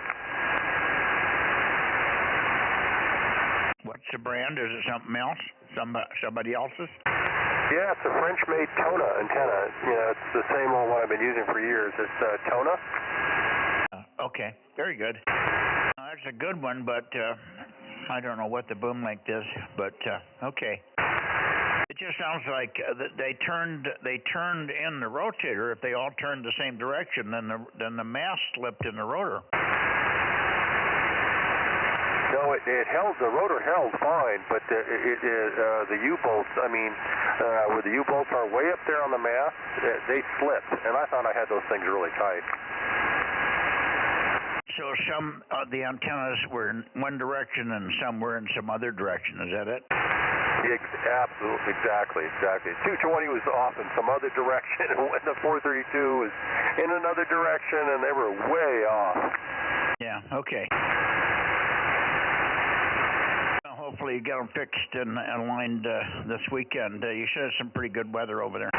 What's the brand? Is it something else? Somebody else's? Yeah, it's a French-made Tona antenna. It's the same old one I've been using for years. It's Tona. Okay, very good. That's a good one, but I don't know what the boom length is. But okay. It just sounds like they turned in the rotator. If they all turned the same direction, then the mast slipped in the rotor. No, the rotor held fine, but the U-bolts, where the U-bolts are way up there on the mast, they slipped, and I thought I had those things really tight. So some of the antennas were in one direction and some were in some other direction, is that it? Absolutely, exactly. 220 was off in some other direction, and the 432 was in another direction, and they were way off. Yeah, okay. Hopefully you get them fixed and aligned this weekend. You should have some pretty good weather over there.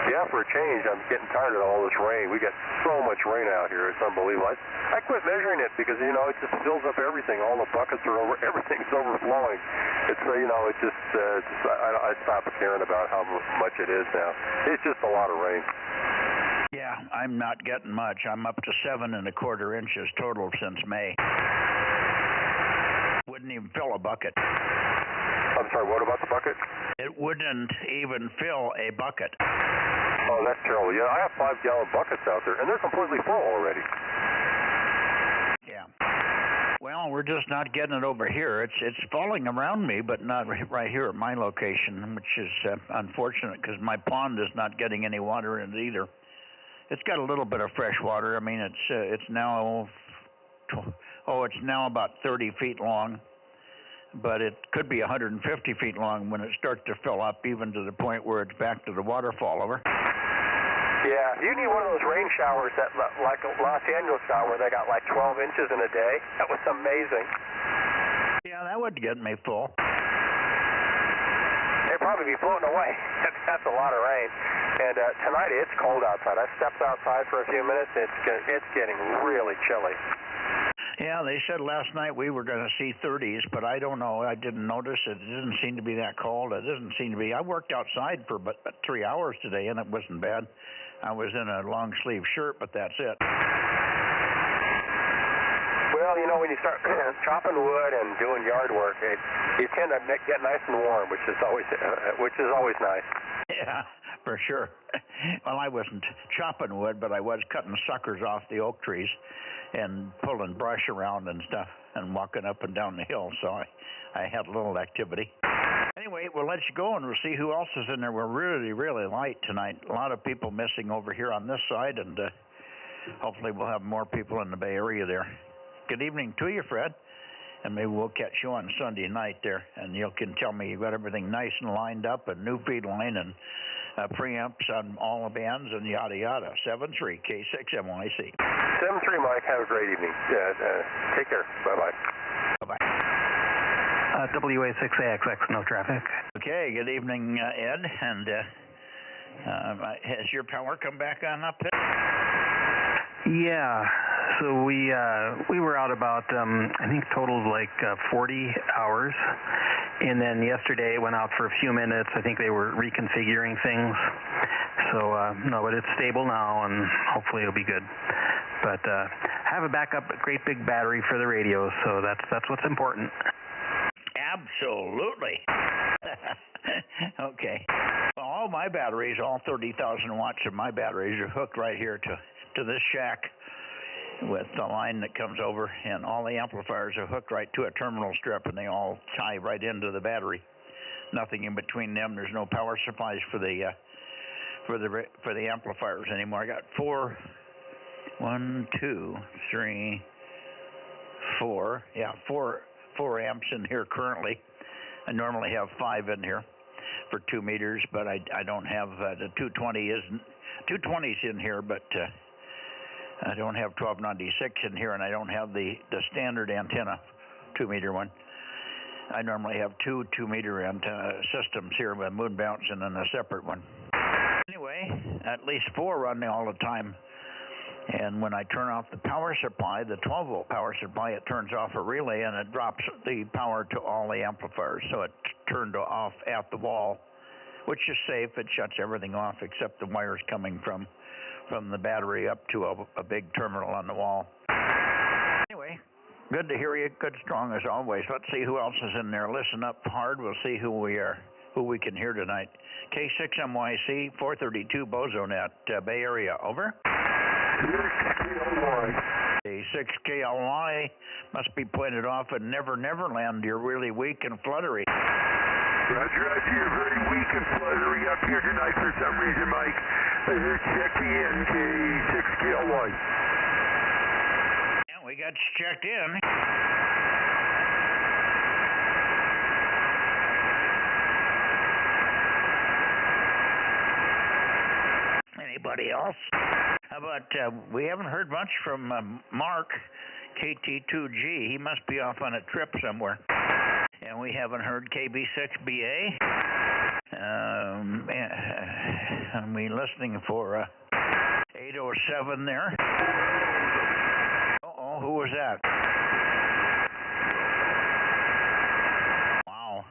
Yeah, for a change, I'm getting tired of all this rain. We got so much rain out here. It's unbelievable. I quit measuring it because, it just fills up everything. All the buckets are everything's overflowing. It's, I stopped caring about how much it is now. It's just a lot of rain. Yeah, I'm not getting much. I'm up to 7 1/4 inches total since May. Wouldn't even fill a bucket. I'm sorry, what about the bucket? It wouldn't even fill a bucket. Oh, that's terrible. Yeah, I have 5-gallon buckets out there, and they're completely full already. Yeah. Well, we're just not getting it over here. It's falling around me, but not right here at my location, which is unfortunate because my pond is not getting any water in it either. It's got a little bit of fresh water. It's now about 30 feet long, but it could be 150 feet long when it starts to fill up, even to the point where it's back to the waterfall over. Yeah, you need one of those rain showers like Los Angeles style where they got like 12 inches in a day. That was amazing. Yeah, that would get me full. It probably be floating away. That's a lot of rain. And tonight it's cold outside. I stepped outside for a few minutes. It's getting really chilly. Yeah, they said last night we were going to see 30s, but I don't know. I didn't notice it. It didn't seem to be that cold. It doesn't seem to be. I worked outside for about 3 hours today, and it wasn't bad. I was in a long sleeve shirt, but that's it. Well, you know, when you start chopping wood and doing yard work, you tend to get nice and warm, which is always nice. Yeah, for sure. Well, I wasn't chopping wood, but I was cutting suckers off the oak trees and pulling brush around and stuff and walking up and down the hill, so I had a little activity. Anyway, we'll let you go and we'll see who else is in there. We're really, really light tonight. A lot of people missing over here on this side, and hopefully we'll have more people in the Bay Area there. Good evening to you, Fred, and maybe we'll catch you on Sunday night there, and you can tell me you've got everything nice and lined up, and new feed line, and preamps on all the bands, and yada yada. 73 K6MYC. 73, Mike. Have a great evening. Take care. Bye-bye. Bye-bye. WA6AXX, no traffic. Okay, good evening, Ed, and has your power come back on up there? Yeah, so we were out about, I think total of like 40 hours. And then yesterday it went out for a few minutes. I think they were reconfiguring things. So, no, but it's stable now, and hopefully it'll be good. But have a backup, a great big battery for the radio, so that's what's important. Absolutely. Okay. Well, all my batteries, all 30,000 watts of my batteries are hooked right here to this shack with the line that comes over, and all the amplifiers are hooked right to a terminal strip, and they all tie right into the battery. Nothing in between them. There's no power supplies for the amplifiers anymore. I got four amps in here currently. I normally have 5 in here for 2 meters, but I don't have the 220's in here, but I don't have 1296 in here, and I don't have the standard antenna 2-meter one. I normally have two 2-meter antenna systems here with moon bounce and then a separate one. Anyway, at least 4 running all the time. And when I turn off the power supply, the 12-volt power supply, it turns off a relay and it drops the power to all the amplifiers. So it turned off at the wall, which is safe. It shuts everything off except the wires coming from the battery up to a big terminal on the wall. Anyway, good to hear you. Good, strong as always. Let's see who else is in there. Listen up hard. We'll see who we can hear tonight. K6MYC 432 Bozo Net, Bay Area. Over. 6KLY must be pointed off at Neverland. You're really weak and fluttery. Roger, you're very weak and fluttery up here tonight for some reason, Mike. Check in, K6KLY. Yeah, we got you checked in. Anybody else? How about, we haven't heard much from Mark, KT2G. He must be off on a trip somewhere. And we haven't heard KB6BA. And we listening for 807 there. Uh-oh, who was that? Wow.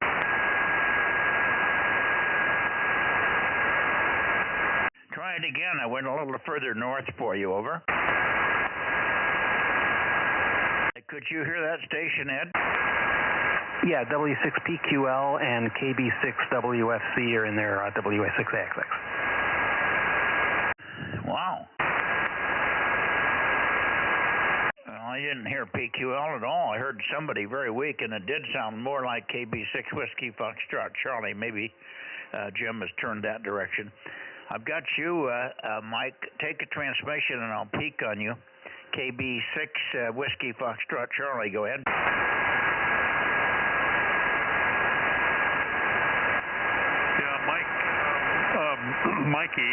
Try it again. I went a little further north for you. Over. Could you hear that station, Ed? Yeah, W6PQL and KB6WFC are in there, WA6AXX. Wow. Well, I didn't hear PQL at all. I heard somebody very weak, and it did sound more like KB6 Whiskey Foxtrot Charlie. Maybe Jim has turned that direction. I've got you, Mike. Take a transmission, and I'll peek on you. KB6 Whiskey Foxtrot Charlie. Go ahead. Mikey.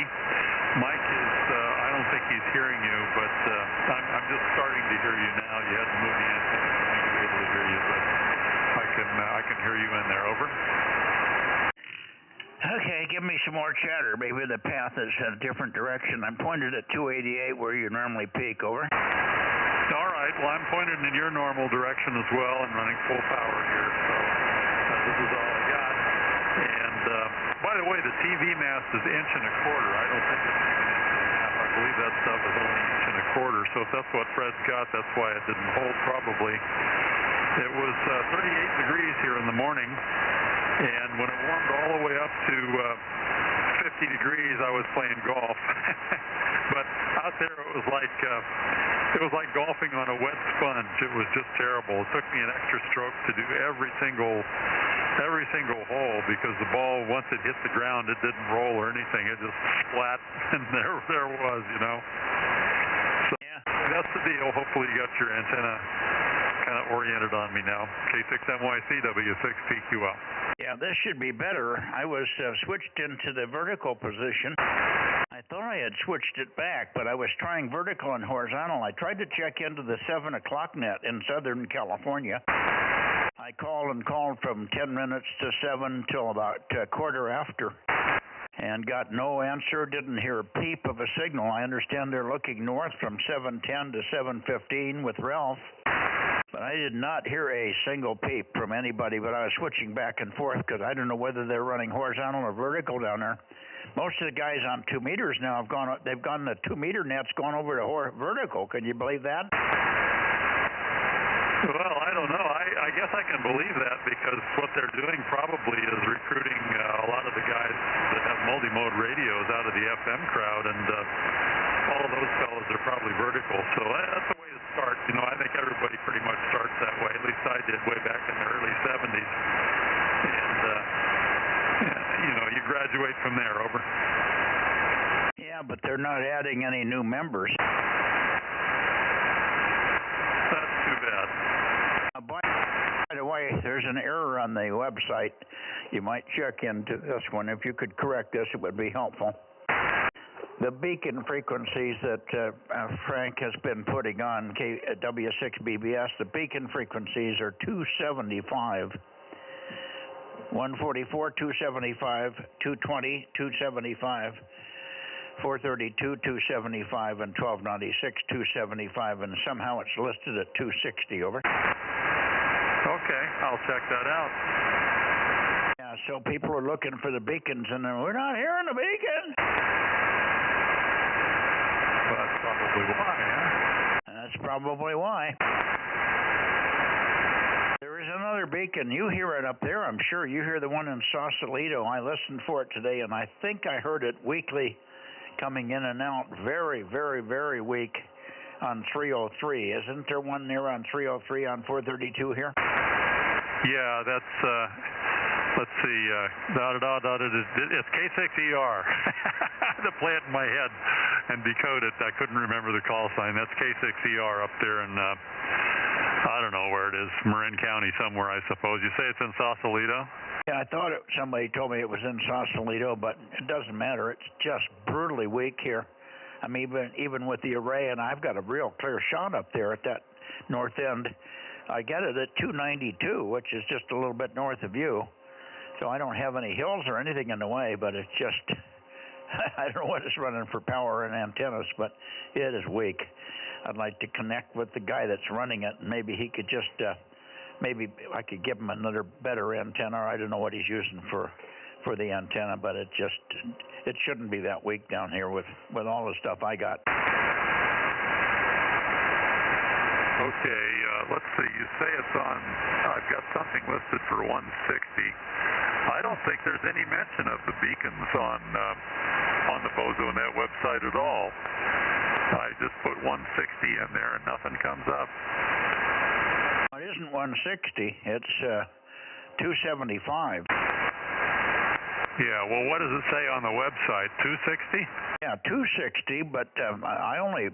Mike is, I don't think he's hearing you, but I'm just starting to hear you now. You hadn't moved the antenna for me to be able to hear you, but I can hear you in there. Over. Okay, give me some more chatter. Maybe the path is in a different direction. I'm pointed at 288 where you normally peak, over. All right, well, I'm pointed in your normal direction as well and running full power here, so this is all I got. And by the way, the TV mast is 1.25 inches. I don't think it's even 1.5 inches. I believe that stuff is only 1.25 inches. So if that's what Fred's got, that's why it didn't hold probably. It was 38 degrees here in the morning, and when it warmed all the way up to 50 degrees, I was playing golf. But out there, it was like golfing on a wet sponge. It was just terrible. It took me an extra stroke to do every single hole because the ball, once it hit the ground, it didn't roll or anything. It just flat, and there was, you know. So yeah, that's the deal. Hopefully, you got your antenna kind of oriented on me now. K6NYC W6PQL. Yeah, this should be better. I was switched into the vertical position. I thought I had switched it back, but I was trying vertical and horizontal. I tried to check into the 7 o'clock net in Southern California. I called from 10 minutes to 7 till about quarter after and got no answer, didn't hear a peep of a signal. I understand they're looking north from 7:10 to 7:15 with Ralph. But I did not hear a single peep from anybody, but I was switching back and forth because I don't know whether they're running horizontal or vertical down there. Most of the guys on 2 meters now they've gone the 2 meter net's gone over to vertical. Can you believe that? Well, I don't know. I guess I can believe that because what they're doing probably is recruiting a lot of the guys that have multi-mode radios out of the FM crowd, and all of those fellows are probably vertical. So that's the way to start. You know, I think everybody pretty much starts that way. At least I did way back in the early 70s. And, you know, you graduate from there, over. Yeah, but they're not adding any new members. That's too bad. By the way, there's an error on the website. You might check into this one. If you could correct this, it would be helpful. The beacon frequencies that Frank has been putting on W6BBS, the beacon frequencies are 275, 144, 275, 220, 275, 432, 275, and 1296, 275, and somehow it's listed at 260, over. Okay, I'll check that out. Yeah, so people are looking for the beacons, and we're not hearing the beacon. That's probably why, huh? That's probably why. There is another beacon. You hear it up there, I'm sure. You hear the one in Sausalito. I listened for it today, and I think I heard it weekly coming in and out. Very, very, very weak on 303. Isn't there one near on 303 on 432 here? Yeah, that's, let's see, it's K6ER. I had to play it in my head and decode it. I couldn't remember the call sign. That's K6ER up there in, I don't know where it is, Marin County somewhere, I suppose. You say it's in Sausalito? Yeah, I thought somebody told me it was in Sausalito, but it doesn't matter. It's just brutally weak here. I mean, even with the array, and I've got a real clear shot up there at that north end. I get it at 292, which is just a little bit north of you. So I don't have any hills or anything in the way, but it's just, I don't know what it's running for power and antennas, but it is weak. I'd like to connect with the guy that's running it, and maybe he could just, maybe I could give him another better antenna. I don't know what he's using for the antenna, but it shouldn't be that weak down here with all the stuff I got. Okay, let's see. You say it's on, I've got something listed for 160. I don't think there's any mention of the beacons on the Bozo Net website at all. I just put 160 in there and nothing comes up. It isn't 160. It's 275. Yeah, well, what does it say on the website? 260? Yeah, 260, but I only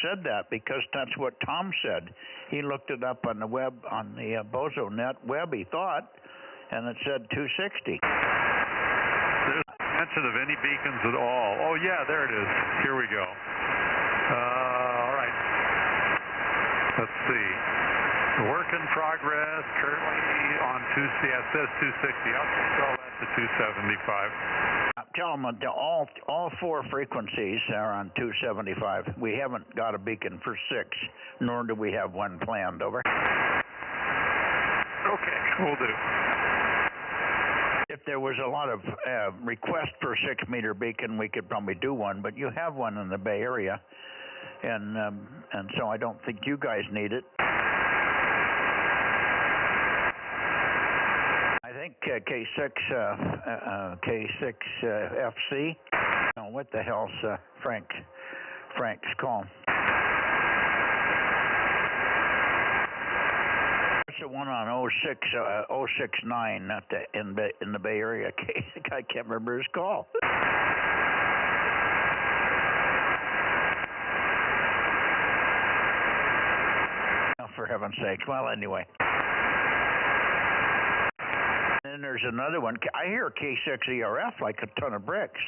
said that because that's what Tom said. He looked it up on the web, on the Bozo Net web, he thought, and it said 260. There's no mention of any beacons at all. Oh, yeah, there it is. Here we go. All right. Let's see. Work in progress, currently on 260. Yeah, it says 260. I'll spell that to 275. Tell them that all 4 frequencies are on 275. We haven't got a beacon for 6, nor do we have one planned. Over. Okay, will do. If there was a lot of request for 6-meter beacon, we could probably do one, but you have one in the Bay Area, and so I don't think you guys need it. I think K6FC. Oh, what the hell's Frank's call? That's the one on 069 in the Bay Area. I can't remember his call. Oh, for heaven's sakes. Well, anyway. And there's another one. I hear K6ERF like a ton of bricks.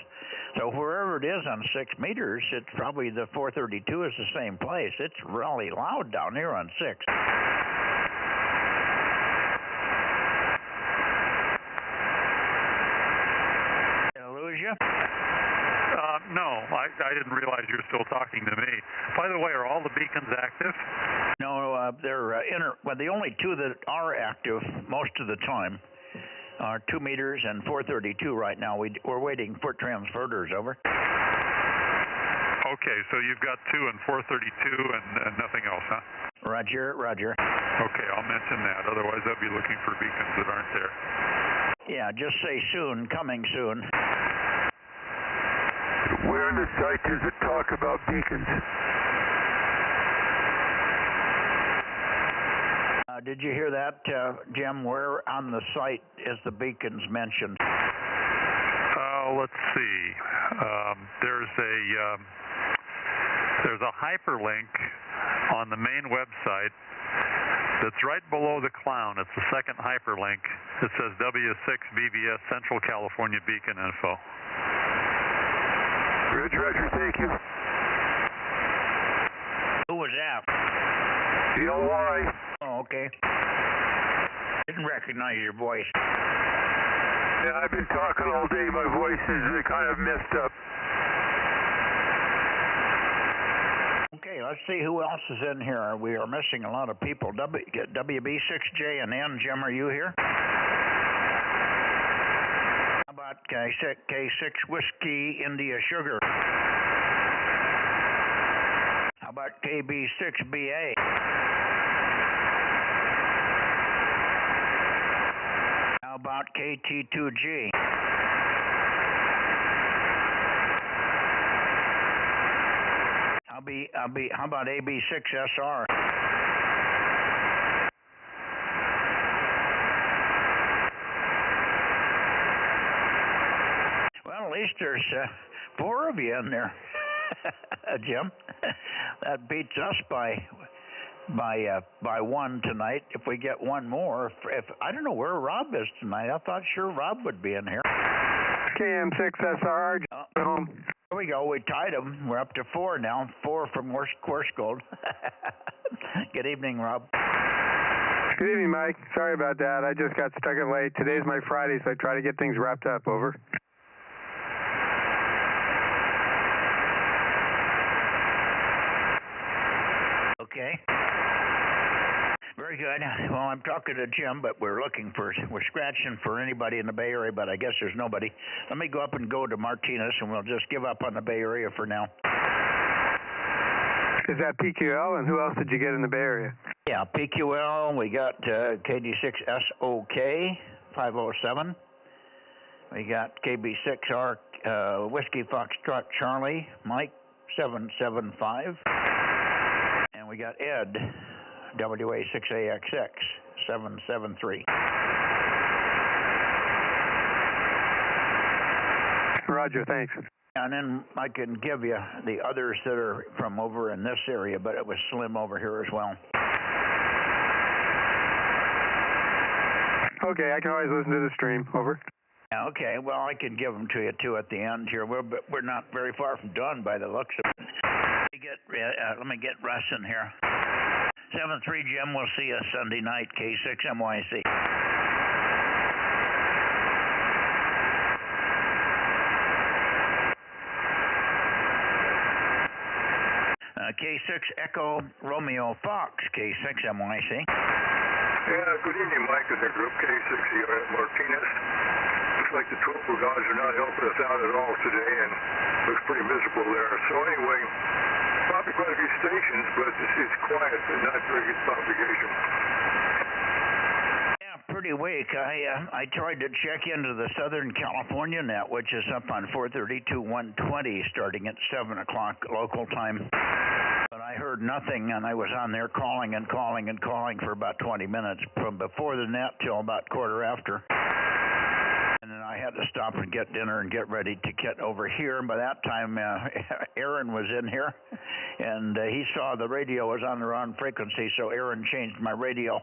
So wherever it is on 6 meters, it's probably the 432 is the same place. It's really loud down here on 6. Did I lose you? No, I didn't realize you were still talking to me. By the way, are all the beacons active? No, they're well, the only 2 that are active most of the time are 2 meters and 432 right now. We're waiting for transverters. Over. Okay, so you've got 2 and 432 and nothing else, huh? Roger. Okay, I'll mention that. Otherwise, I'll be looking for beacons that aren't there. Yeah, just say soon, coming soon. Where in the site does it talk about beacons? Did you hear that, Jim? Where on the site is the beacons mentioned? Let's see. There's a hyperlink on the main website that's right below the clown. It's the second hyperlink. It says W6BBS Central California Beacon Info. Roger, thank you. Who was that? DLY. Oh, okay. Didn't recognize your voice. Yeah, I've been talking all day. My voice is kind of messed up. Okay, let's see who else is in here. We are missing a lot of people. WB6J and N. Jim, are you here? How about K6 Whiskey India Sugar? How about KB6BA? How about KT2G? How about AB6SR? Well, at least there's 4 of you in there, Jim. That beats us by 1 tonight. If we get 1 more, if I don't know where Rob is tonight. I thought sure Rob would be in here. KM6SR. Home. There we go. We tied them. We're up to 4 now. 4 from Course Gold. Good evening, Rob. Good evening, Mike. Sorry about that. I just got stuck in late. Today's my Friday, so I try to get things wrapped up. Over. Okay. Very good. Well, I'm talking to Jim, but we're scratching for anybody in the Bay Area, but I guess there's nobody. Let me go up and go to Martinez, and we'll just give up on the Bay Area for now. Is that PQL, and who else did you get in the Bay Area? Yeah, PQL, we got KD6SOK 507. We got KB6R Whiskey Foxtrot Charlie Mike 775. And we got Ed WA6AXX 773. Roger, thanks. And then I can give you the others that are from over in this area, but it was slim over here as well. Okay, I can always listen to the stream. Over. Okay, well, I can give them to you, too, at the end here. We're not very far from done by the looks of it. Let me get Russ in here. 7-3, Jim, we'll see you Sunday night, K6 MYC. K6 Echo Romeo Fox, K6 MYC. Yeah, good evening, Mike in the group, K6 Martinez. Looks like the tropical gods are not helping us out at all today, and looks pretty miserable there. So anyway, probably quite a few stations, but it's quiet and not very good propagation. Pretty weak. I tried to check into the Southern California net, which is up on 432 120 starting at 7 o'clock local time. But I heard nothing, and I was on there calling and calling and calling for about 20 minutes from before the net till about quarter after. And then I had to stop and get dinner and get ready to get over here. And by that time, Aaron was in here, and he saw the radio was on the wrong frequency, so Aaron changed my radio.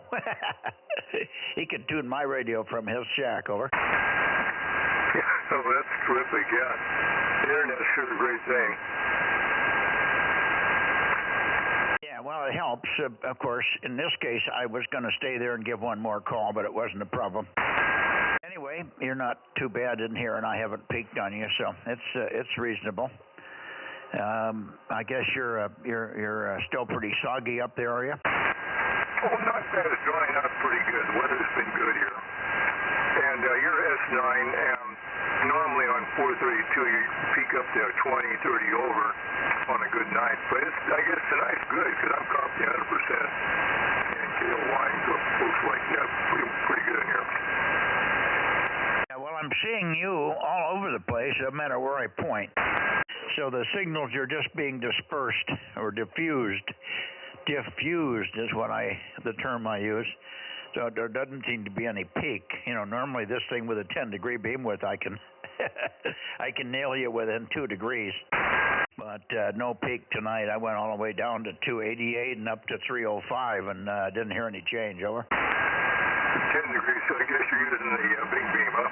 He could tune my radio from his shack, over. Yeah, oh, that's terrific, yeah. The internet's sure a great thing. Yeah, well, it helps, of course. In this case, I was going to stay there and give one more call, but it wasn't a problem. Anyway, you're not too bad in here, and I haven't peeked on you, so it's reasonable. I guess you're still pretty soggy up there, are you? Oh, not bad. It's drying out pretty good. The weather's been good here. And you're S9, and normally on 432 you peak up to 20, 30 over on a good night. But I guess tonight's good because I'm copy 100%. And KOY looks like pretty good in here. Yeah, well, I'm seeing you all over the place, no matter where I point. So the signals are just being dispersed or diffused. Diffused is the term I use. So there doesn't seem to be any peak. You know, normally this thing with a 10-degree beam width, I can I can nail you within 2 degrees. But no peak tonight. I went all the way down to 288 and up to 305, and didn't hear any change. Over. 10 degrees. So I guess you're using the big beam, huh?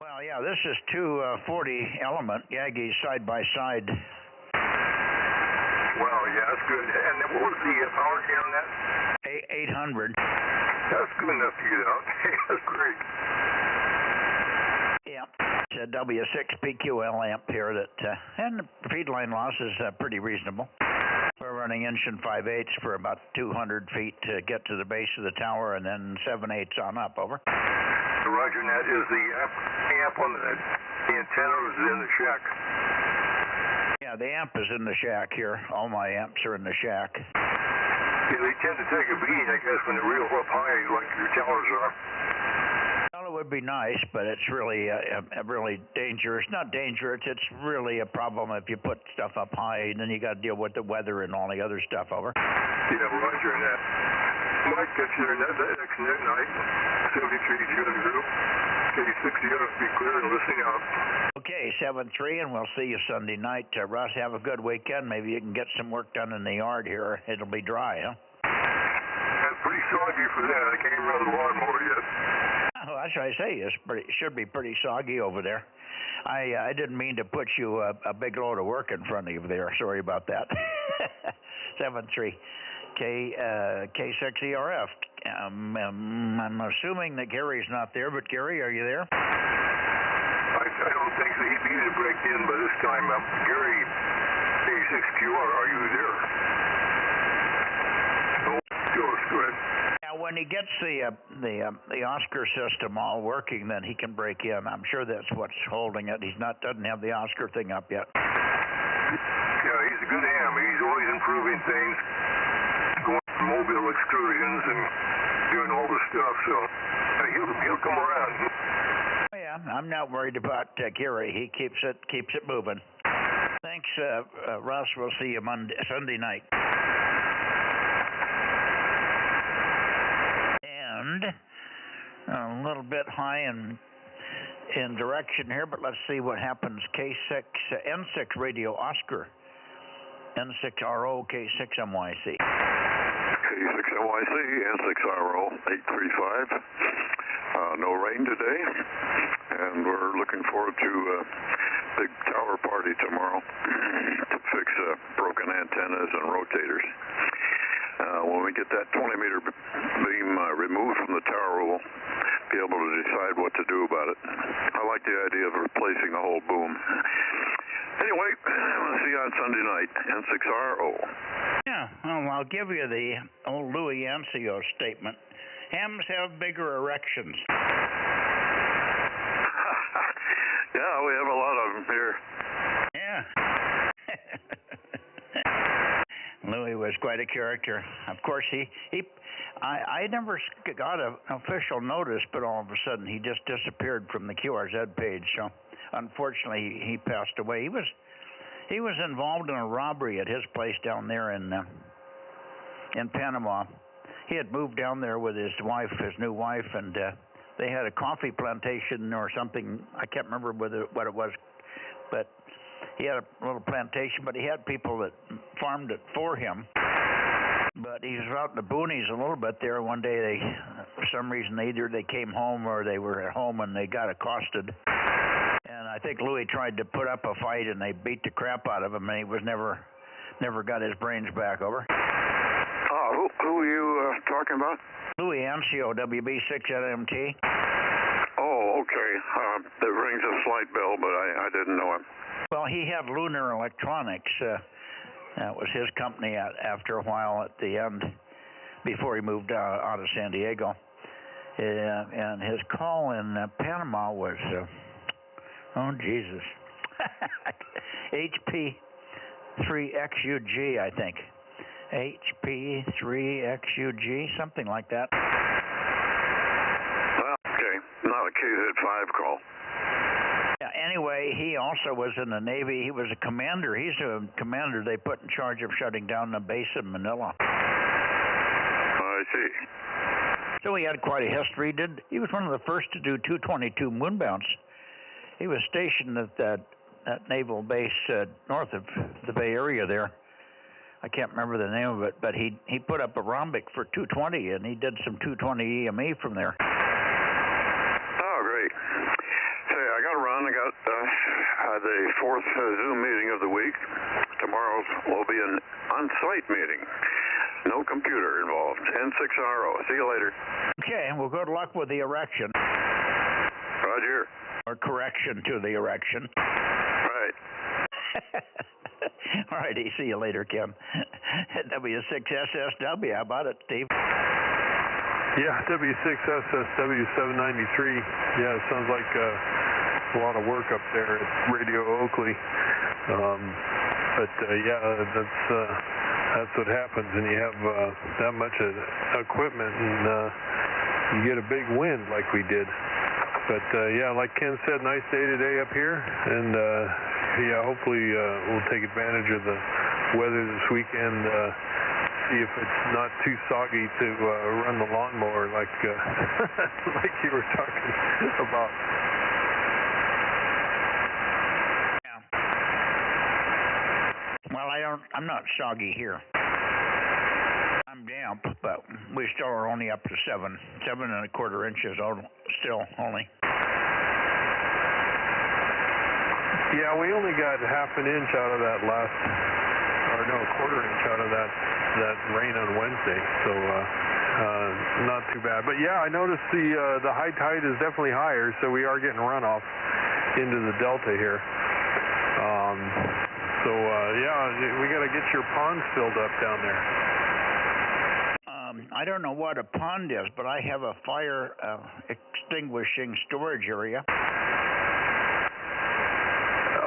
Well, yeah. This is 240 element Yagis side by side. Wow, yeah, that's good. And what was the power gain on that? 800. That's good enough to get out. That's great. Yeah, it's a W6 PQL amp here and the feed line loss is pretty reasonable. We're running inch and 5/8 for about 200 feet to get to the base of the tower, and then 7/8 on up. Over. Roger, and that is the amp on the antenna is in the shack. Yeah, the amp is in the shack here. All my amps are in the shack. Yeah, they tend to take a beating, I guess, when they're real up high, like your towers are. Well, it would be nice, but it's really really dangerous. Not dangerous. It's really a problem if you put stuff up high, and then you got to deal with the weather and all the other stuff. Over. Yeah, Roger, and that. Mike gets here next night. 73 June group. K6, you got to be clear and listening out. Okay, 7-3, and we'll see you Sunday night. Russ, have a good weekend. Maybe you can get some work done in the yard here. It'll be dry, huh? That's pretty soggy for that. I can't even run the lawnmower yet. Oh, that's what I say. It should be pretty soggy over there. I didn't mean to put you a big load of work in front of you there. Sorry about that. 7-3. K6 ERF. I'm assuming that Gary's not there, but Gary, are you there? I don't think so. He'd be to break in by this time. Gary, K6QR, are you there? Oh, go ahead. Now, when he gets the Oscar system all working, then he can break in. I'm sure that's what's holding it. Doesn't have the Oscar thing up yet. Yeah, he's a good ham. He's always improving things. Going to mobile excursions and doing all the stuff, so he'll come around. Oh, yeah, I'm not worried about Gary. He keeps it moving. Thanks, Russ. We'll see you Sunday night. And a little bit high in direction here, but let's see what happens. K6 N6 Radio Oscar. N6RO, K6 MYC. K6 MYC, N6RO, 835. No rain today, and we're looking forward to a big tower party tomorrow to fix broken antennas and rotators. When we get that 20-meter beam removed from the tower, we'll be able to decide what to do about it. I like the idea of replacing the whole boom. Anyway, we'll see you on Sunday night, N6RO. Yeah, well, I'll give you the old Louis Ancio statement. Hams have bigger erections. Yeah, we have a lot of them here. Yeah. Louis was quite a character. Of course, I never got an official notice, but all of a sudden he just disappeared from the QRZ page. So, unfortunately, he passed away. He was involved in a robbery at his place down there in Panama. He had moved down there with his wife, his new wife, and they had a coffee plantation or something. I can't remember what it was, but he had a little plantation, but he had people that farmed it for him. But he was out in the boonies a little bit there. One day, for some reason, either they came home or they were at home and they got accosted. And I think Louis tried to put up a fight, and they beat the crap out of him, and he was never got his brains back. Over. Who are you talking about? Louis Ancio, WB6NMT. Oh, okay. That rings a slight bell, but I didn't know him. Well, he had Lunar Electronics. That was his company after a while at the end, before he moved out of San Diego. And his call in Panama was, oh, Jesus, HP3XUG, I think. HP3XUG, something like that. Well, okay, not a KZ5 call. Yeah, anyway, he also was in the Navy. He was a commander. He's a commander they put in charge of shutting down the base in Manila. I see. So he had quite a history. He was one of the first to do 222 moonbounce. He was stationed at that naval base north of the Bay Area there. I can't remember the name of it, but he put up a rhombic for 220, and he did some 220 EME from there. Oh, great. Say, I got to run. I got the fourth Zoom meeting of the week. Tomorrow will be an on-site meeting. No computer involved. N6RO. See you later. Okay, well, good luck with the erection. Roger. Or correction to the erection. Right. All righty, see you later, Kim. W6SSW, how about it, Steve? Yeah, W6SSW793. Yeah, it sounds like a lot of work up there at Radio Oakley. That's what happens when you have that much equipment and you get a big wind like we did. But yeah, like Ken said, nice day today up here, and yeah, hopefully we'll take advantage of the weather this weekend. See if it's not too soggy to run the lawnmower like like you were talking about. Yeah. Well, I'm not soggy here. I'm damp, but we still are only up to 7 1/4 inches still only. Yeah, we only got half an inch out of that a 1/4 inch out of that rain on Wednesday, so not too bad. But yeah, I noticed the high tide is definitely higher, so we are getting runoff into the delta here. So yeah, we got to get your ponds filled up down there. I don't know what a pond is, but I have a fire extinguishing storage area.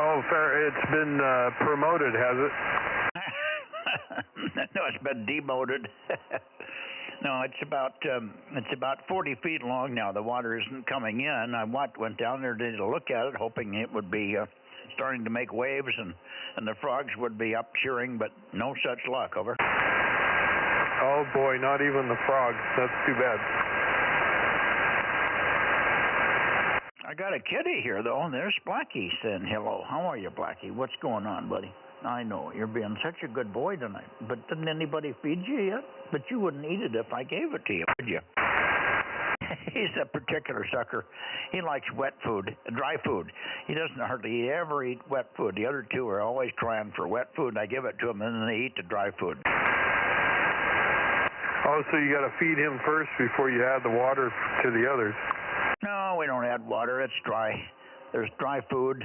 Oh, fair. It's been promoted, has it? No, it's been demoted. No, it's about 40 feet long now. The water isn't coming in. I went down there to look at it, hoping it would be starting to make waves and the frogs would be up cheering, but no such luck. Over. Oh boy, not even the frogs. That's too bad. I got a kitty here though, and there's Blackie saying hello. How are you, Blackie? What's going on, buddy? I know, you're being such a good boy tonight. But didn't anybody feed you yet? But you wouldn't eat it if I gave it to you, would you? He's a particular sucker. He likes wet food, dry food. He doesn't hardly ever eat wet food. The other two are always trying for wet food, and I give it to them, and then they eat the dry food. Oh, so you got to feed him first before you add the water to the others? No, we don't add water. It's dry. There's dry food.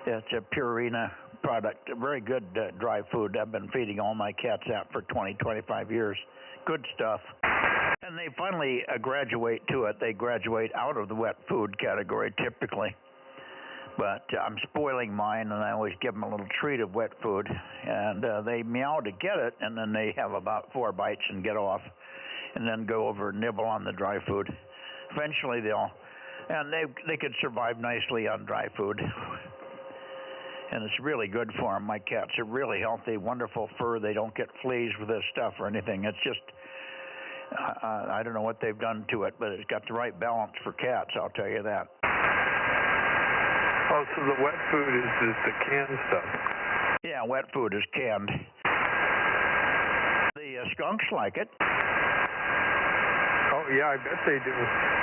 It's a Purina product, a very good dry food. I've been feeding all my cats that for 20, 25 years. Good stuff. And they finally graduate to it. They graduate out of the wet food category typically. But I'm spoiling mine, and I always give them a little treat of wet food. And they meow to get it, and then they have about 4 bites and get off, and then go over and nibble on the dry food. Eventually they could survive nicely on dry food. And it's really good for them. My cats are really healthy, wonderful fur. They don't get fleas with this stuff or anything. It's just, I don't know what they've done to it, but it's got the right balance for cats, I'll tell you that. Oh, so the wet food is the canned stuff? Yeah, wet food is canned. The skunks like it. Oh, yeah, I bet they do.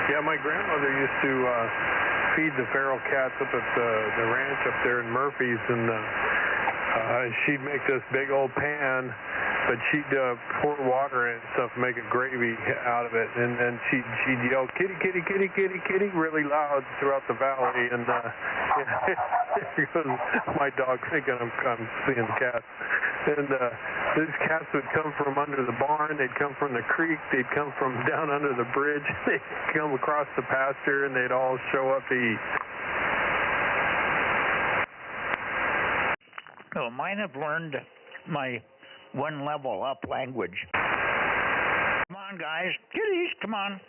Yeah, my grandmother used to feed the feral cats up at the ranch up there in Murphy's, and she'd make this big old pan, but she'd pour water in and stuff, make a gravy out of it, and then she'd yell, kitty, kitty, kitty, kitty, kitty, really loud throughout the valley, and here goes my dog thinking I'm seeing cats. And these cats would come from under the barn, they'd come from the creek, they'd come from down under the bridge, they'd come across the pasture, and they'd all show up to eat. Well, mine have learned my one level up language. Come on, guys, kitties, come on.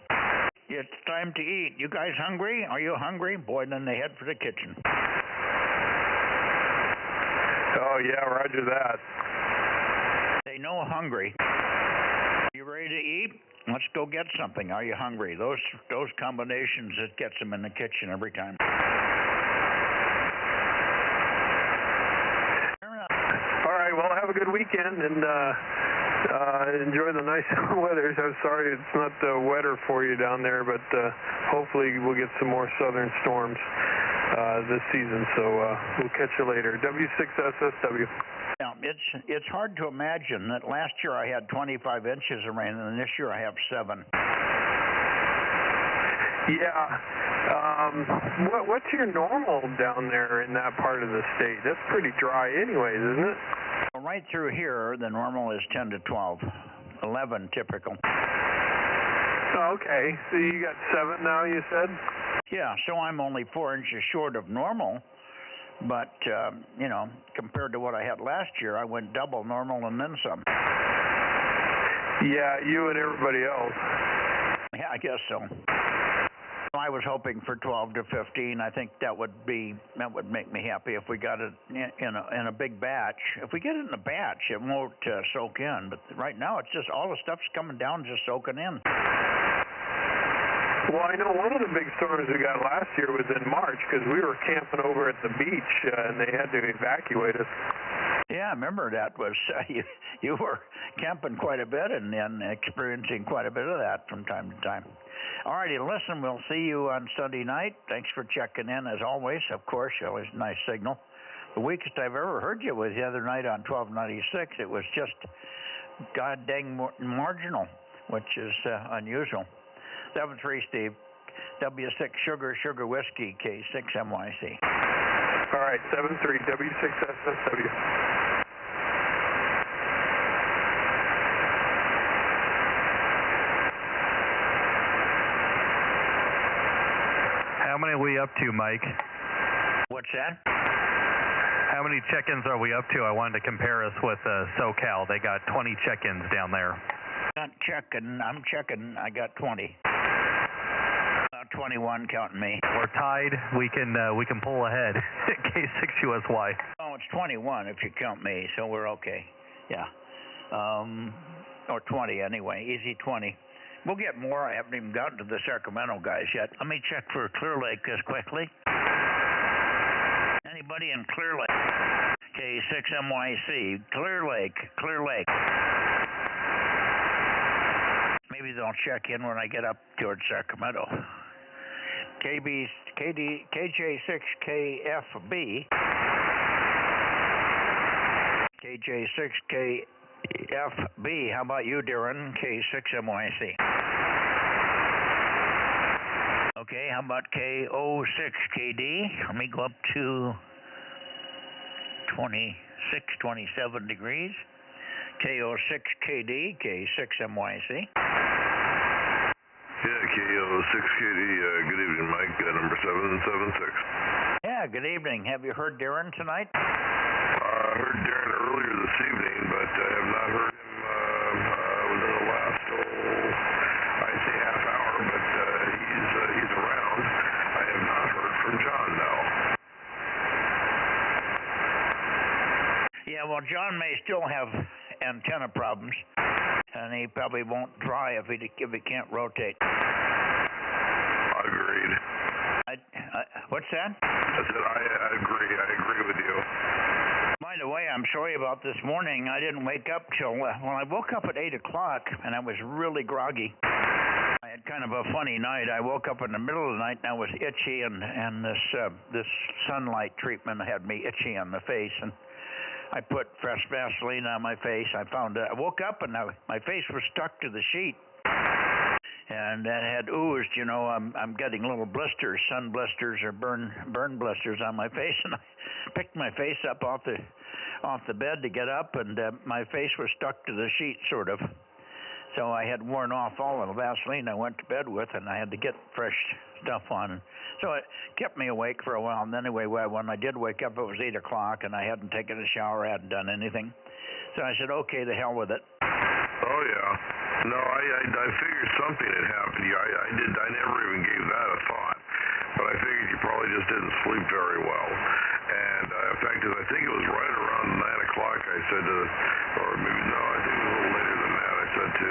It's time to eat. You guys hungry? Are you hungry? Boy, then they head for the kitchen. Oh, yeah, roger that. They know hungry. You ready to eat? Let's go get something. Are you hungry? Those combinations, it gets them in the kitchen every time. All right, well, have a good weekend, and enjoy the nice weather. I'm sorry it's not wetter for you down there, but hopefully we'll get some more southern storms this season, so we'll catch you later. W6SSW. Yeah, it's hard to imagine that last year I had 25 inches of rain, and this year I have 7. Yeah. What's your normal down there in that part of the state? That's pretty dry anyways, isn't it? Well, right through here, the normal is 10 to 12. 11 typical. Oh, okay. So you got 7 now, you said? Yeah, so I'm only 4 inches short of normal. But, you know, compared to what I had last year, I went double normal and then some. Yeah, you and everybody else. Yeah, I guess so. I was hoping for 12 to 15. I think that would make me happy if we got it in a big batch. If we get it in a batch, it won't soak in. But right now, it's just all the stuff's coming down, just soaking in. Well, I know one of the big storms we got last year was in March because we were camping over at the beach and they had to evacuate us. Yeah, I remember that was you were camping quite a bit and experiencing quite a bit of that from time to time. All righty, listen, we'll see you on Sunday night. Thanks for checking in as always. Of course, always a nice signal. The weakest I've ever heard you was the other night on 1296. It was just god dang marginal, which is unusual. 7-3 Steve, W6 Sugar Whiskey, K6 MYC. All right, 7-3 W6SSW. How many are we up to, Mike? What's that? How many check-ins are we up to? I wanted to compare us with SoCal. They got 20 check-ins down there. Not checking. I'm checking. I got 20. 21 counting me. We're tied. We can pull ahead. K6USY. Oh, it's 21 if you count me, so we're okay. Yeah. Or 20 anyway. Easy 20. We'll get more. I haven't even gotten to the Sacramento guys yet. Let me check for Clear Lake as quickly. Anybody in Clear Lake? K6MYC. Clear Lake. Maybe they'll check in when I get up towards Sacramento. KJ6KFB. KJ6KFB. How about you, Darren? K6MYC. Okay, how about K06KD? Let me go up to 26, 27 degrees. KO6KD, K6MYC. Yeah, KO6KD, good evening, Mike, number 776. Yeah, good evening. Have you heard Darren tonight? I heard Darren earlier this evening, but I have not heard him within the last, I'd say half hour, but he's around. I have not heard from John now. Yeah, well, John may still have antenna problems, and he probably won't try if he can't rotate. Agreed. What's that? I said I agree. I agree with you. By the way, I'm sorry about this morning. I didn't wake up till, well, I woke up at 8 o'clock, and I was really groggy. I had kind of a funny night. I woke up in the middle of the night, and I was itchy, and this sunlight treatment had me itchy on the face, and I put fresh Vaseline on my face. I woke up, and my face was stuck to the sheet. And that had oozed, you know. I'm getting little blisters, sun blisters or burn blisters on my face, and I picked my face up off the bed to get up, and my face was stuck to the sheet, sort of. So I had worn off all of the Vaseline I went to bed with, and I had to get fresh stuff on. So it kept me awake for a while. And anyway, when I did wake up, it was 8 o'clock, and I hadn't taken a shower, I hadn't done anything. So I said, okay, the hell with it. Oh, yeah. No, I figured something had happened. I never even gave that a thought. But I figured you probably just didn't sleep very well. And in fact, I think it was right around 9 o'clock, I said to, or maybe no, I think it was a little later than that, I said to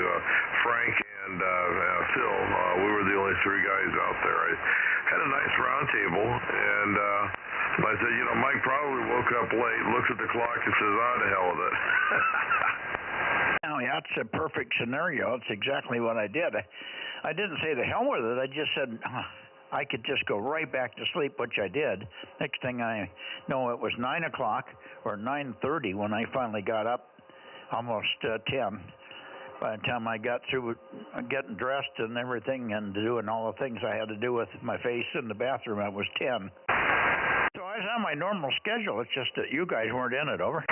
Frank and Phil, we were the only three guys out there. I had a nice round table, and I said, you know, Mike probably woke up late, looks at the clock and says, the hell with it. Oh, yeah, that's a perfect scenario. It's exactly what I did. I didn't say the hell with it. I just said I could just go right back to sleep, which I did. Next thing I know, it was 9 o'clock or 9:30 when I finally got up, almost 10. By the time I got through getting dressed and everything and doing all the things I had to do with my face in the bathroom, it was 10. So I was on my normal schedule. It's just that you guys weren't in it, over.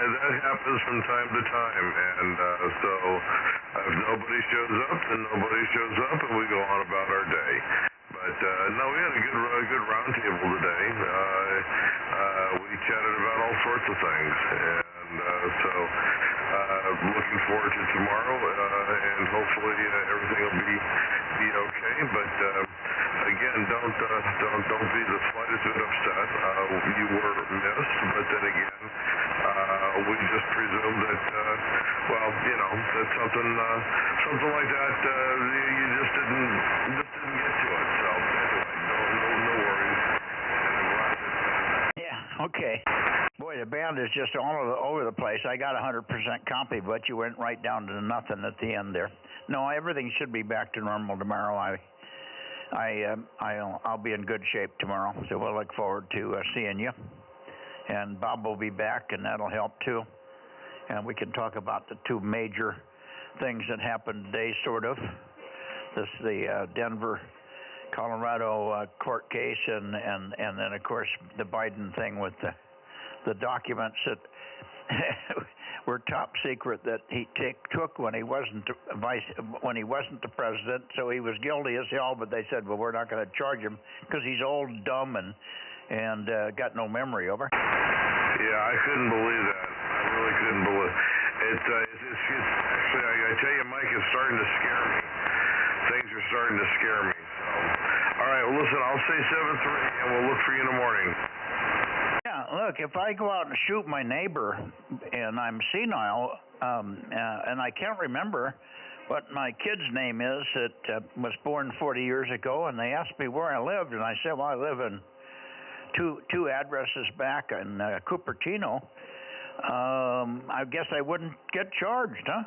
And that happens from time to time, and so if nobody shows up, then nobody shows up, and we go on about our day. But no, we had a good round table today. We chatted about all sorts of things, and so looking forward to tomorrow, and hopefully everything will be okay. But again, don't be the slightest bit upset. You were missed, but then again, we just presume that, well, you know, that something like that, you just didn't get to it. So anyway, no worries. And I'm glad that. Yeah. Okay. Boy, the band is just all over the place. I got 100% copy, but you went right down to nothing at the end there. No, everything should be back to normal tomorrow. I'll be in good shape tomorrow, so we'll look forward to seeing you. And Bob will be back, and that'll help too. And we can talk about the two major things that happened today, sort of. The Denver, Colorado court case, and then of course the Biden thing with the documents that were top secret that he took when he wasn't the president. So he was guilty as hell, but they said, well, we're not going to charge him because he's old, dumb, and got no memory, over. Yeah, I couldn't believe that. I really couldn't believe it. It's actually, I tell you, Mike, it's starting to scare me. Things are starting to scare me. So, all right, well, listen, I'll say 7-3, and we'll look for you in the morning. Yeah, look, if I go out and shoot my neighbor and I'm senile, and I can't remember what my kid's name is that was born 40 years ago, and they asked me where I lived, and I said, well, I live in two addresses back in Cupertino, I guess I wouldn't get charged, huh?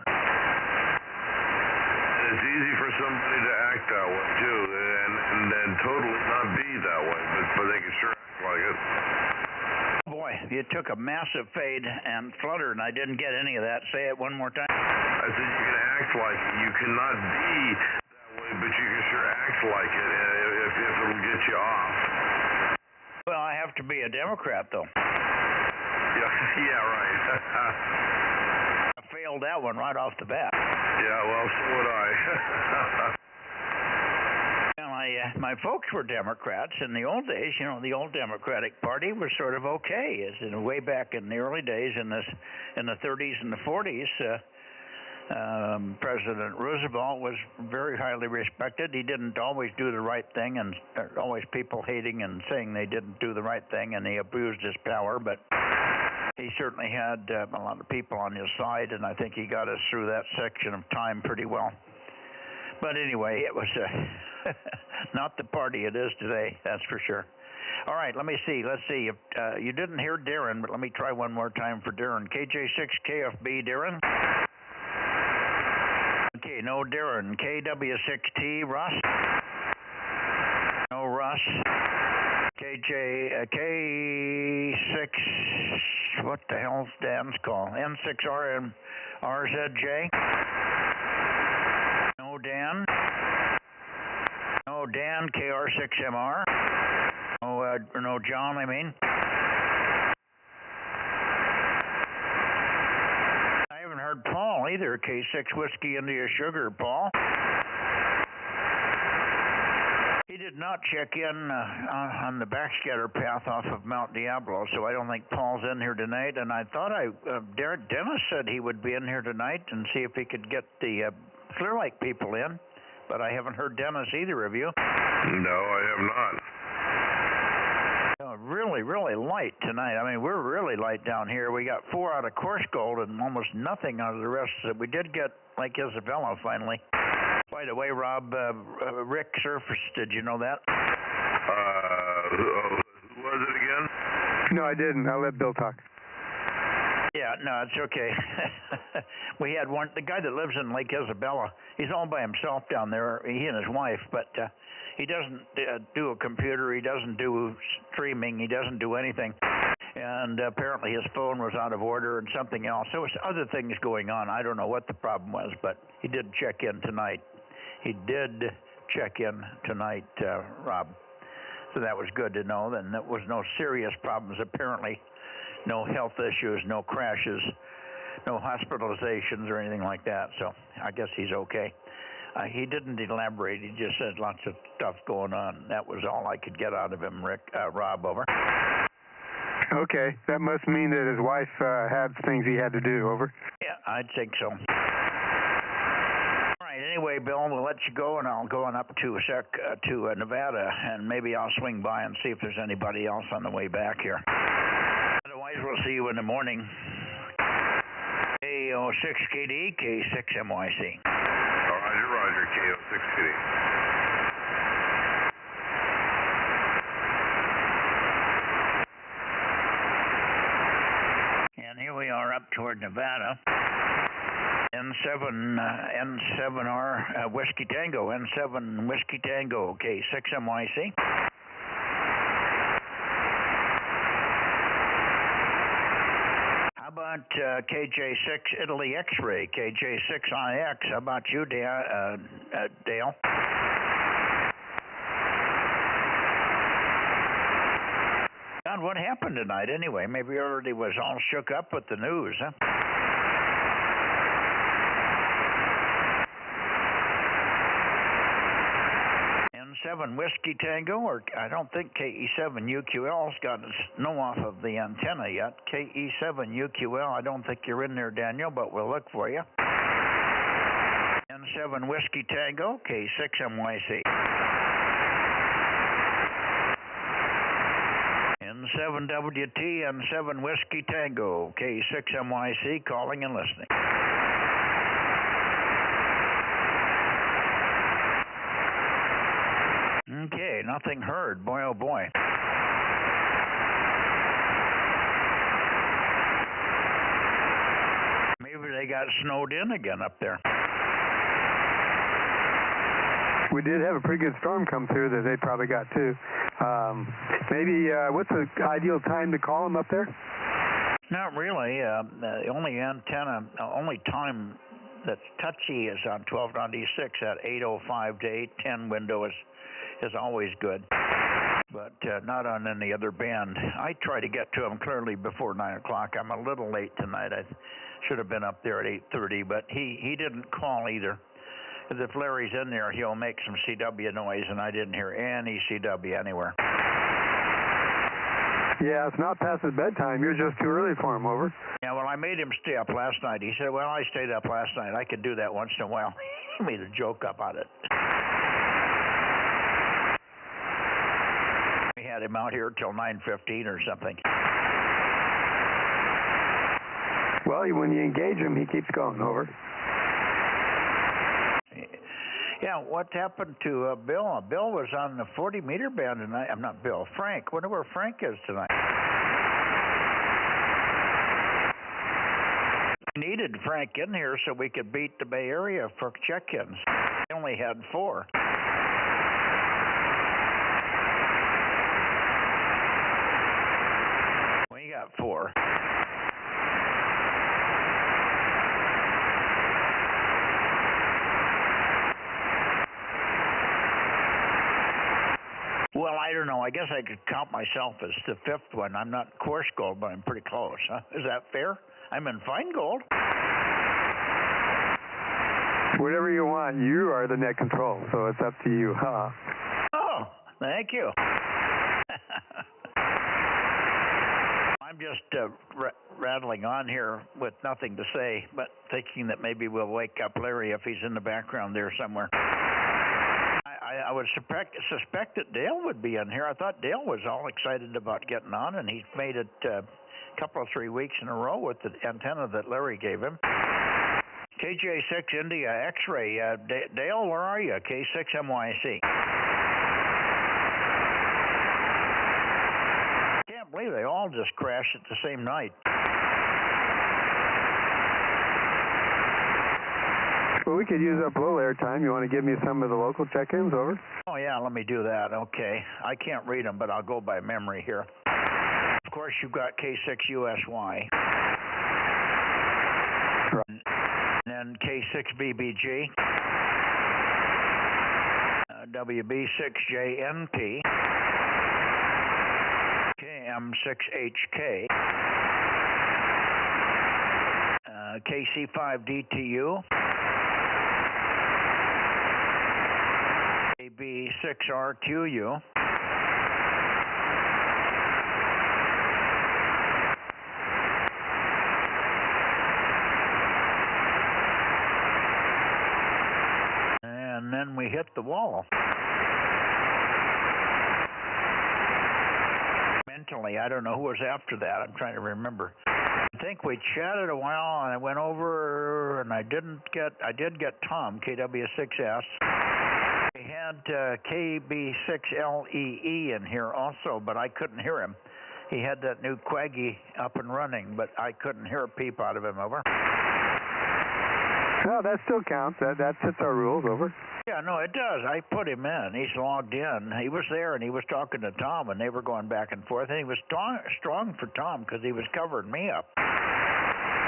It's easy for somebody to act that way, too, and then totally not be that way, but they can sure act like it. Boy, you took a massive fade and flutter, and I didn't get any of that. Say it one more time. I said you can act like it. You cannot be that way, but you can sure act like it if it'll get you off. Well, I have have to be a Democrat, though. Yeah, right. I failed that one right off the bat. Yeah, well, so would I. My folks were Democrats in the old days. You know, the old Democratic Party was sort of okay. As in way back in the early days, in the 30s and the 40s, President Roosevelt was very highly respected. He didn't always do the right thing, and always people hating and saying they didn't do the right thing, and he abused his power. But he certainly had a lot of people on his side, and I think he got us through that section of time pretty well. But anyway, it was not the party it is today, that's for sure. All right, let me see. Let's see. If you didn't hear Darren, but let me try one more time for Darren. KJ6KFB, Darren. Okay, no Darren. KW6T, Russ. No Russ. K6, what the hell's Dan's call? N6R and RZJ. No Dan. No Dan, KR6MR. No John, I mean. I haven't heard Paul either. K6 Whiskey India Sugar, Paul. He did not check in on the backscatter path off of Mount Diablo, so I don't think Paul's in here tonight. And I thought Dennis said he would be in here tonight and see if he could get the Clear Lake people in, but I haven't heard Dennis either of you. No, I have not. Really, really light tonight. I mean, we're really light down here. We got 4 out of course gold and almost nothing out of the rest. We did get Lake Isabella finally. By the way, Rob, Rick surfaced. Did you know that? Who was it again? No, I didn't. I'll let Bill talk. Yeah, no, it's okay. We had one, the guy that lives in Lake Isabella, he's all by himself down there, he and his wife, but he doesn't do a computer, he doesn't do streaming, he doesn't do anything. And apparently his phone was out of order and something else. There was other things going on. I don't know what the problem was, but he did check in tonight. He did check in tonight, Rob. So that was good to know. Then there was no serious problems apparently. No health issues, no crashes, no hospitalizations or anything like that. So I guess he's okay. He didn't elaborate. He just said lots of stuff going on. That was all I could get out of him, Rob, over. Okay. That must mean that his wife had things he had to do, over. Yeah, I'd think so. All right. Anyway, Bill, we'll let you go, and I'll go on up to Nevada, and maybe I'll swing by and see if there's anybody else on the way back here. Otherwise, we'll see you in the morning. KO6KD, K6MYC. Roger, Roger, KO6KD. And here we are up toward Nevada. N7R Whiskey Tango, N7 Whiskey Tango, K6MYC. How about KJ6 Italy X-Ray, KJ6IX? How about you, Dale? God, what happened tonight anyway? Maybe everybody was all shook up with the news, huh? N7 Whiskey Tango, or I don't think KE7UQL's got snow off of the antenna yet. KE7UQL, I don't think you're in there, Daniel, but we'll look for you. N7 Whiskey Tango, K6MYC. N7WT, N7 Whiskey Tango, K6MYC, calling and listening. Okay, nothing heard. Boy, oh boy. Maybe they got snowed in again up there. We did have a pretty good storm come through that they probably got too. Maybe, what's the ideal time to call them up there? Not really. The only only time that's touchy is on 1296 at 8:05 to 8:10 window is always good. but not on any other band. I try to get to him clearly before 9 o'clock. I'm a little late tonight. I should have been up there at 8:30, but he didn't call either. Because if Larry's in there, he'll make some CW noise, and I didn't hear any CW anywhere. Yeah, it's not past his bedtime. You're just too early for him, over. Yeah, well, I made him stay up last night. He said, well, I stayed up last night. I could do that once in a while. He made a joke about it. We had him out here till 9:15 or something. Well, when you engage him, he keeps going, over. Yeah, what happened to Bill? Bill was on the 40-meter band tonight. I'm not Bill, Frank. Wonder where Frank is tonight. We needed Frank in here so we could beat the Bay Area for check-ins. We only had 4. We got 4. Well, I don't know. I guess I could count myself as the 5th one. I'm not coarse gold, but I'm pretty close. Huh? Is that fair? I'm in fine gold. Whatever you want, you are the net control, so it's up to you, huh? Oh, thank you. I'm just rattling on here with nothing to say, but thinking that maybe we'll wake up Larry if he's in the background there somewhere. I would suspect that Dale would be in here. I thought Dale was all excited about getting on, and he's made it a couple of 3 weeks in a row with the antenna that Larry gave him. KJ6 India X-ray. Dale, where are you? K6 MYC. Can't believe they all just crashed at the same night. Well, we could use up low air time. You want to give me some of the local check-ins, over? Oh, yeah, let me do that. Okay. I can't read them, but I'll go by memory here. Of course, you've got K6 USY. Right. And then K6 BBG. WB6JNP. KM6HK. KC5DTU. AB6RQU. And then we hit the wall. Mentally, I don't know who was after that. I'm trying to remember. I think we chatted a while, and I went over, and I did get Tom, KW6S. We had KB6LEE in here also, but I couldn't hear him. He had that new Quaggy up and running, but I couldn't hear a peep out of him, over. No, that still counts. That fits our rules, over. Yeah, no, it does. I put him in. He's logged in. He was there, and he was talking to Tom, and they were going back and forth. And he was strong for Tom because he was covering me up.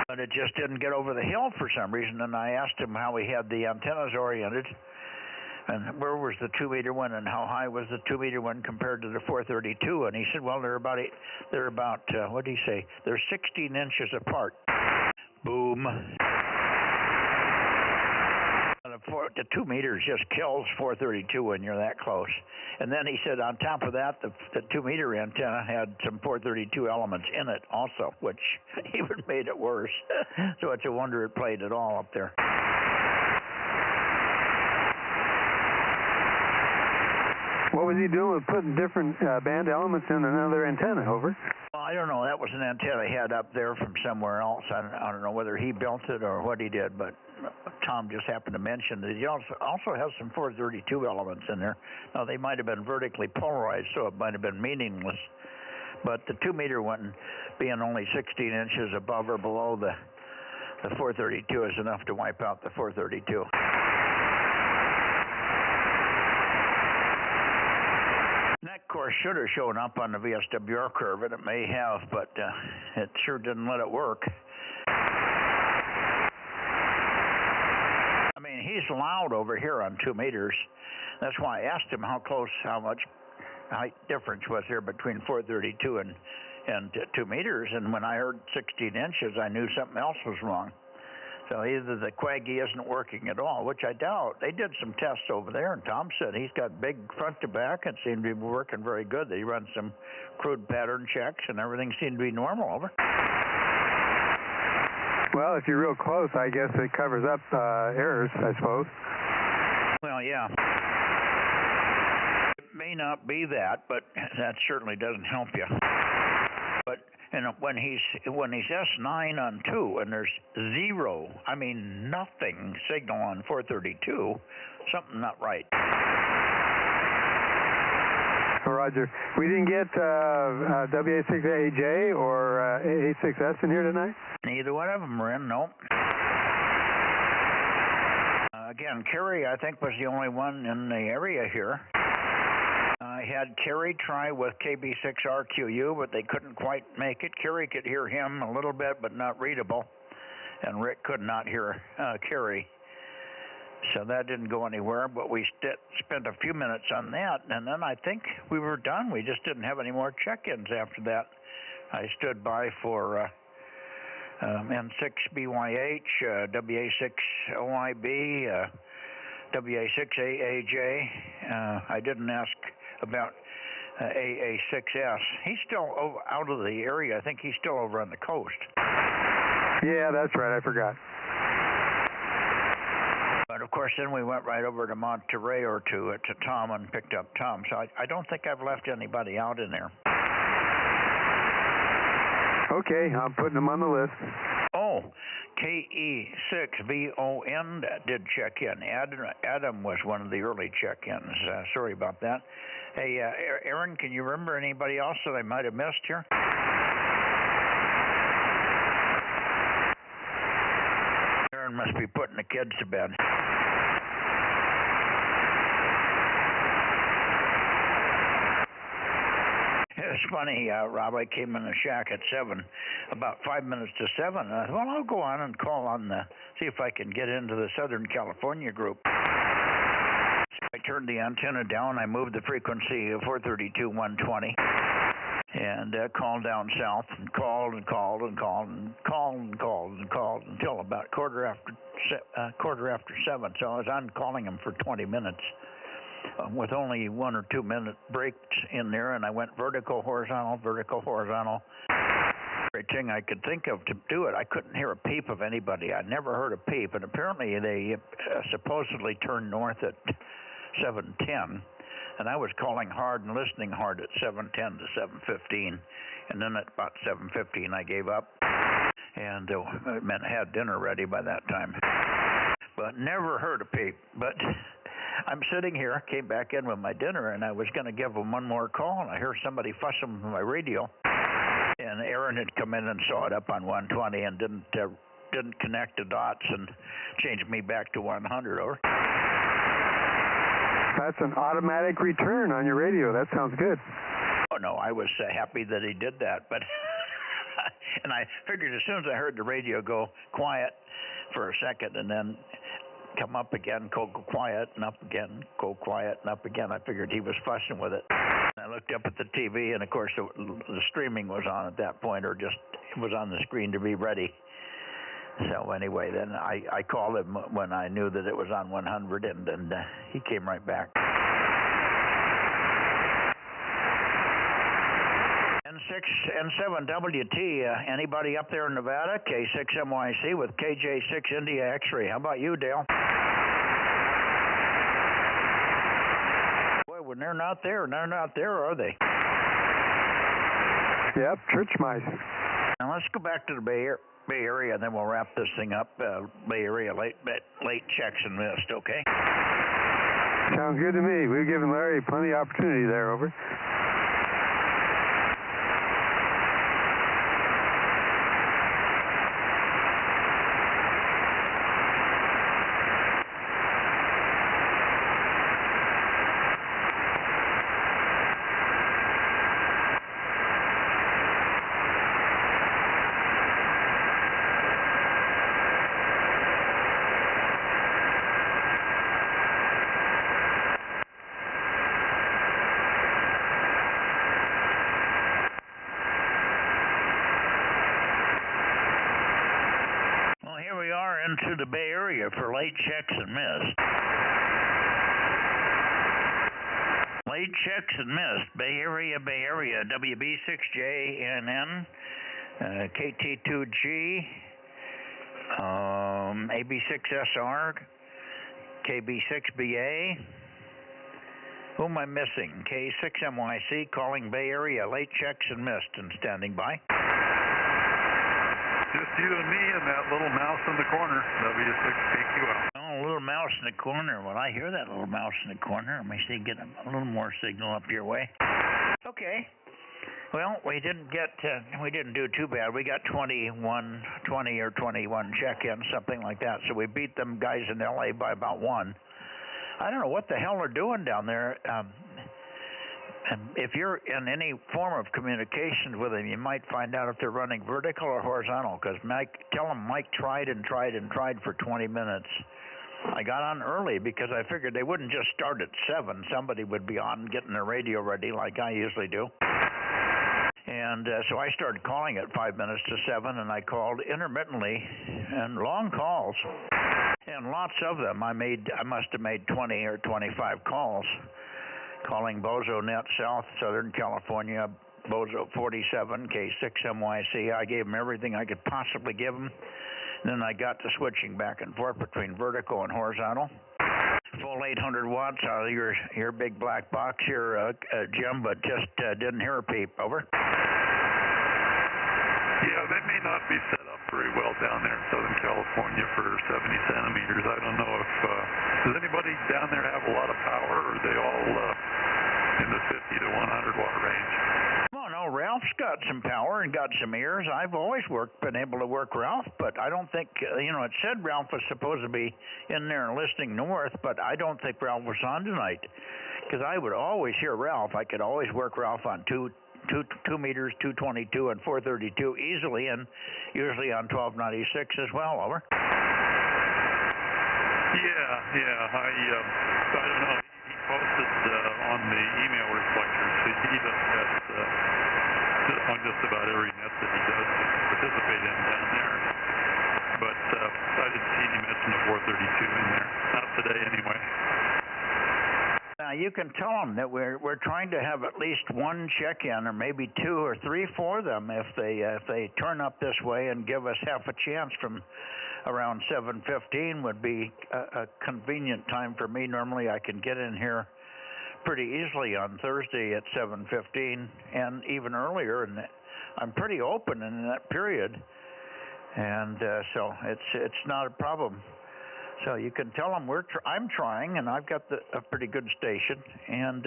But it just didn't get over the hill for some reason, and I asked him how he had the antennas oriented. And where was the 2-meter one, and how high was the 2-meter one compared to the 432? And he said, well, they're about what did he say? They're 16 inches apart. Boom. The 2 meters just kills 432 when you're that close. And then he said on top of that, the 2-meter antenna had some 432 elements in it also, which even made it worse. So it's a wonder it played at all up there. What was he doing with putting different band elements in another antenna, over? Well, I don't know. That was an antenna he had up there from somewhere else. I don't know whether he built it or what he did, but Tom just happened to mention that he also has some 432 elements in there. Now, they might have been vertically polarized, so it might have been meaningless. But the 2-meter one, being only 16 inches above or below the 432, is enough to wipe out the 432. That, of course, should have shown up on the VSWR curve, and it may have, but it sure didn't let it work. I mean, he's loud over here on 2 meters. That's why I asked him how height difference was there between 432 and 2 meters, and when I heard 16 inches, I knew something else was wrong. So either the Quaggy isn't working at all, which I doubt. They did some tests over there, and Tom said he's got big front to back and seemed to be working very good. They run some crude pattern checks, and everything seemed to be normal. Over. Well, if you're real close, I guess it covers up errors, I suppose. Well, yeah. It may not be that, but that certainly doesn't help you. But when he's S9 on 2 and there's zero, I mean nothing signal on 432, something not right. Roger. We didn't get WA6AJ or AA6S in here tonight? Neither one of them are in, no. Again, Kerry, I think, was the only one in the area here. I had Kerry try with KB6RQU, but they couldn't quite make it. Kerry could hear him a little bit, but not readable. And Rick could not hear Kerry. So that didn't go anywhere, but we spent a few minutes on that, and then I think we were done. We just didn't have any more check-ins after that. I stood by for N6BYH, WA6OIB, WA6AAJ. I didn't ask about AA6S. He's still out of the area. I think he's still over on the coast. Yeah, that's right. I forgot. But of course, then we went right over to Monterey or to Tom and picked up Tom. So I don't think I've left anybody out in there. Okay, I'm putting them on the list. Oh, KE6VON did check in. Adam was one of the early check-ins. Sorry about that. Hey, Aaron, can you remember anybody else that I might have missed here? Aaron must be putting the kids to bed. It's funny, Rob, I came in the shack at 7, about 5 minutes to 7. I thought, well, I'll go on and call on see if I can get into the Southern California group. So I turned the antenna down. I moved the frequency of 432 120 and called down south and called and called and called and called and called and called until about quarter after 7. So I was on calling him for 20 minutes. With only 1 or 2 minute breaks in there, and I went vertical, horizontal, everything I could think of to do it. I couldn't hear a peep of anybody. I never heard a peep, and apparently they supposedly turned north at 7:10, and I was calling hard and listening hard at 7:10 to 7:15, and then at about 7:15 I gave up, and it meant I had dinner ready by that time. But never heard a peep. But I'm sitting here, came back in with my dinner, and I was going to give them one more call, and I heard somebody fussing with my radio. And Aaron had come in and saw it up on 120 and didn't connect the dots and changed me back to 100. Over. That's an automatic return on your radio. That sounds good. Oh, no, I was happy that he did that. But and I figured as soon as I heard the radio go quiet for a second and then come up again, go quiet, and up again, go quiet, and up again. I figured he was fussing with it. I looked up at the TV, and of course the streaming was on at that point, or just it was on the screen to be ready. So anyway, then I called him when I knew that it was on 100, and he came right back. N6, N7WT, anybody up there in Nevada? K6MYC with KJ6 India X-ray. How about you, Dale? Boy, when they're not there, are they? Yep, church mice. Now let's go back to the Bay Area, and then we'll wrap this thing up. Bay Area late checks and missed, okay? Sounds good to me. We've given Larry plenty of opportunity there, over. to the Bay Area for late checks and missed. Late checks and missed. Bay Area, WB6JNN, KT2G, AB6SR, KB6BA. Who am I missing? K6MYC calling Bay Area, late checks and missed and standing by. Just you and me and that little mouse in the corner, W6PQL. Oh, a little mouse in the corner. Well, I hear that little mouse in the corner. Let me see, get a little more signal up your way. Okay. Well, we didn't do too bad. We got 20 or 21 check-ins, something like that. So we beat them guys in LA by about 1. I don't know what the hell they're doing down there. If you're in any form of communication with them, you might find out if they're running vertical or horizontal, because tell them Mike tried for 20 minutes. I got on early because I figured they wouldn't just start at 7. Somebody would be on getting their radio ready like I usually do. And so I started calling at 5 minutes to 7, and I called intermittently and long calls. And lots of them. I must have made 20 or 25 calls, calling Bozo Net South, Southern California, Bozo 47, K6MYC. I gave them everything I could possibly give them. Then I got to switching back and forth between vertical and horizontal. Full 800 watts out of your big black box here, Jim, but just didn't hear a peep. Over. Yeah, they may not be set up very well down there in Southern California for 70 centimeters. I don't know if, does anybody down there have a lot of power, or are they all in the 50 to 100 watt range? Well, no, Ralph's got some power and got some ears. I've always been able to work Ralph, but I don't think, it said Ralph was supposed to be in there and listening north, but I don't think Ralph was on tonight, because I would always hear Ralph. I could always work Ralph on 2 meters, 222 and 432 easily, and usually on 1296 as well. Over. Yeah. I don't know. He posted on the email reflectors. He does that on just about every net that he does participate in down there. But I didn't see any mention of 432 in there. Not today, anyway. Now you can tell them that we're trying to have at least one check-in, or maybe 2 or 3 for them if they turn up this way and give us half a chance from around 7:15 would be a convenient time for me. Normally I can get in here pretty easily on Thursday at 7:15 and even earlier, and I'm pretty open in that period, and so it's not a problem. So you can tell them I'm trying, and I've got a pretty good station, and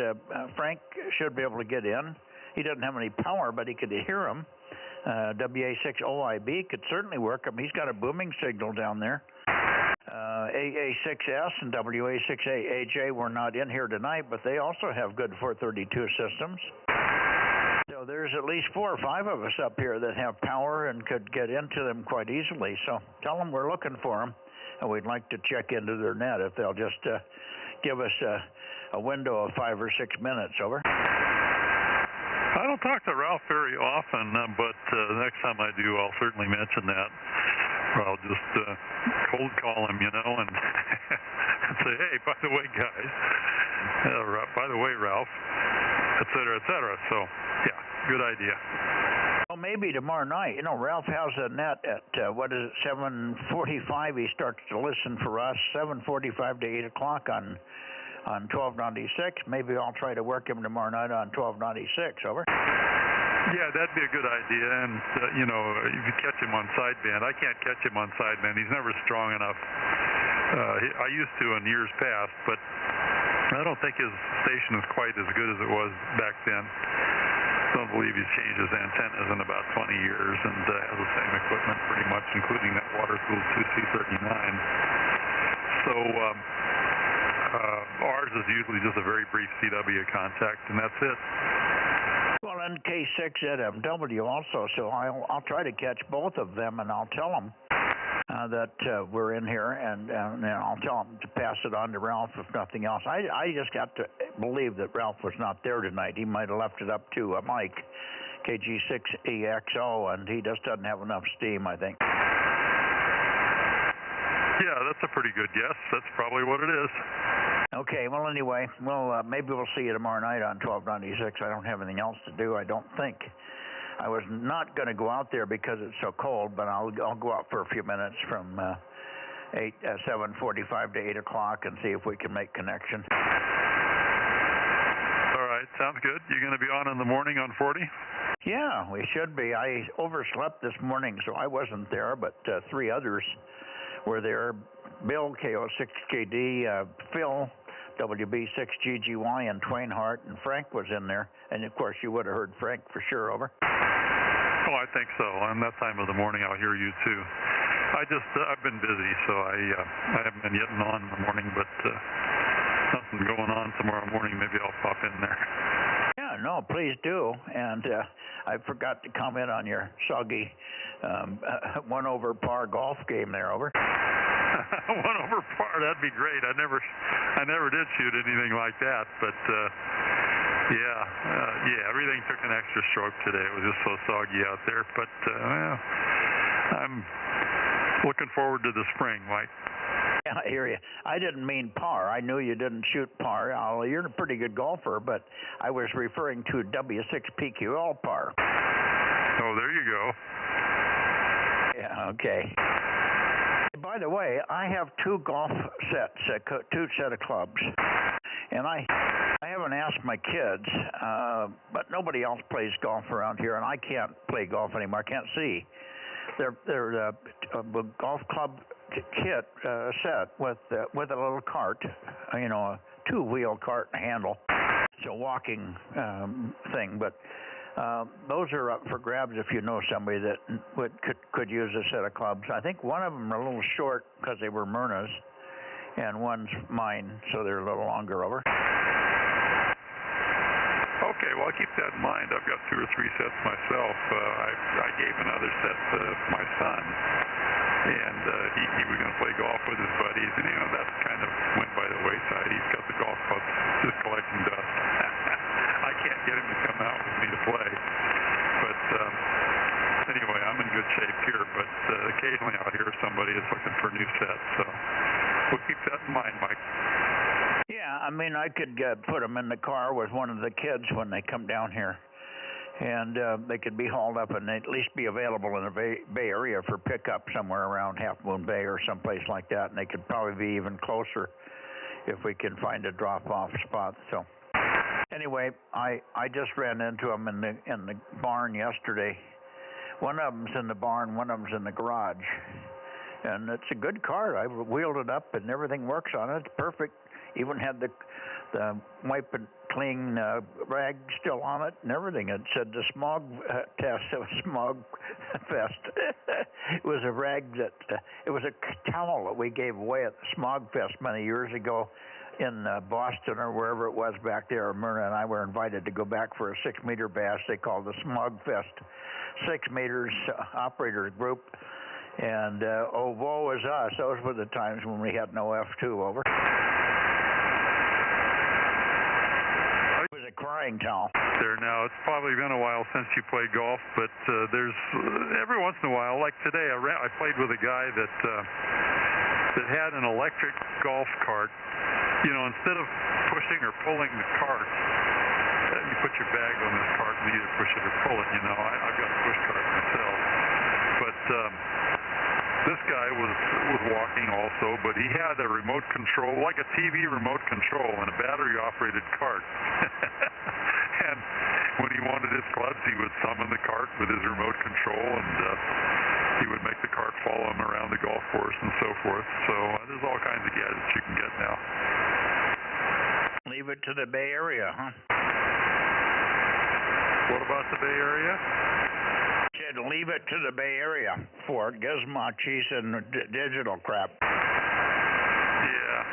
Frank should be able to get in. He doesn't have any power, but he could hear him. WA6OIB could certainly work him. He's got a booming signal down there. AA6S and WA6AJ were not in here tonight, but they also have good 432 systems. So there's at least 4 or 5 of us up here that have power and could get into them quite easily. So tell them we're looking for them, and we'd like to check into their net if they'll just give us a window of 5 or 6 minutes. Over. I don't talk to Ralph very often, but the next time I do, I'll certainly mention that. Or I'll just cold call him, and say, hey, by the way, guys, by the way, Ralph, et cetera, So, yeah, good idea. Well, maybe tomorrow night. Ralph has a net at, 7:45. He starts to listen for us, 7:45 to 8 o'clock on 1296. Maybe I'll try to work him tomorrow night on 1296. Over. Yeah, that'd be a good idea. And, if you catch him on sideband, I can't catch him on sideband. He's never strong enough. I used to in years past, but I don't think his station is quite as good as it was back then. I don't believe he's changed his antennas in about 20 years and has the same equipment pretty much, including that water-cooled 2C39. So ours is usually just a very brief CW contact, and that's it. Well, NK6ZMW also, so I'll try to catch both of them, and I'll tell them that we're in here, and I'll tell them to pass it on to Ralph if nothing else. I just got to believe that Ralph was not there tonight. He might have left it up to Mike, KG6EXO, and he just doesn't have enough steam, I think. Yeah, that's a pretty good guess. That's probably what it is. Okay, well, anyway, maybe we'll see you tomorrow night on 1296. I don't have anything else to do, I don't think. I was not going to go out there because it's so cold, but I'll go out for a few minutes from 7:45 to 8 o'clock and see if we can make connection. All right, sounds good. You're going to be on in the morning on 40? Yeah, we should be. I overslept this morning, so I wasn't there, but 3 others were there. Bill, KO6KD, Phil, WB6GGY, and Twain Hart, and Frank was in there. And, of course, you would have heard Frank for sure, over. Oh, I think so. On that time of the morning, I'll hear you, too. I've been busy, so I haven't been getting on in the morning, but nothing going on tomorrow morning. Maybe I'll pop in there. Yeah, no, please do. And I forgot to comment on your soggy 1 over par golf game there, over. 1 over par, that'd be great. I never did shoot anything like that, but everything took an extra stroke today. It was just so soggy out there, but I'm looking forward to the spring, Mike. Yeah, I hear you. I didn't mean par. I knew you didn't shoot par. You're a pretty good golfer, but I was referring to W6PQL par. Oh, there you go. Yeah, okay. By the way, I have 2 golf sets, 2 set of clubs, and I haven't asked my kids, but nobody else plays golf around here, and I can't play golf anymore. I can't see. They're a golf club kit set with a little cart, a 2-wheel cart and handle. It's a walking thing, but those are up for grabs if you know somebody that could use a set of clubs. I think one of them are a little short because they were Myrna's, and one's mine, so they're a little longer, over. Okay, well, I'll keep that in mind. I've got 2 or 3 sets myself. I gave another set to my son, and he was going to play golf with his buddies, and that kind of went by the wayside. He's got the golf clubs just collecting dust. I can't get him to come out with me to play, but anyway, I'm in good shape here, but occasionally I'll hear somebody is looking for a new set, so we'll keep that in mind, Mike. Yeah, I mean, I could put them in the car with one of the kids when they come down here, and they could be hauled up and at least be available in the Bay Area for pickup somewhere around Half Moon Bay or someplace like that, and they could probably be even closer if we can find a drop-off spot. So anyway, I just ran into them in the barn yesterday. One of them's in the barn, one of them's in the garage, and it's a good car. I wheeled it up and everything works on it. It's perfect. Even had the wipe and clean rag still on it and everything. It said the smog test. It was smog fest. It was a rag it was a towel that we gave away at the smog fest many years ago in Boston or wherever it was back there. Myrna and I were invited to go back for a 6-meter bash they called the Smog Fest 6 meters operators group. And woe is us. Those were the times when we had no F2, over. It was a crying towel. There now. It's probably been a while since you played golf, but there's every once in a while, like today, I played with a guy that had an electric golf cart. Instead of pushing or pulling the cart, you put your bag on this cart and either push it or pull it. I've got a push cart myself, but this guy was walking also, but he had a remote control, like a TV remote control, and a battery-operated cart. And when he wanted his clubs, he would summon the cart with his remote control, and he would make the cart follow him around the golf course and so forth. So there's all kinds of gadgets you can get now. Leave it to the Bay Area, huh? What about the Bay Area? Said leave it to the Bay Area for gizmachis and digital crap. Yeah.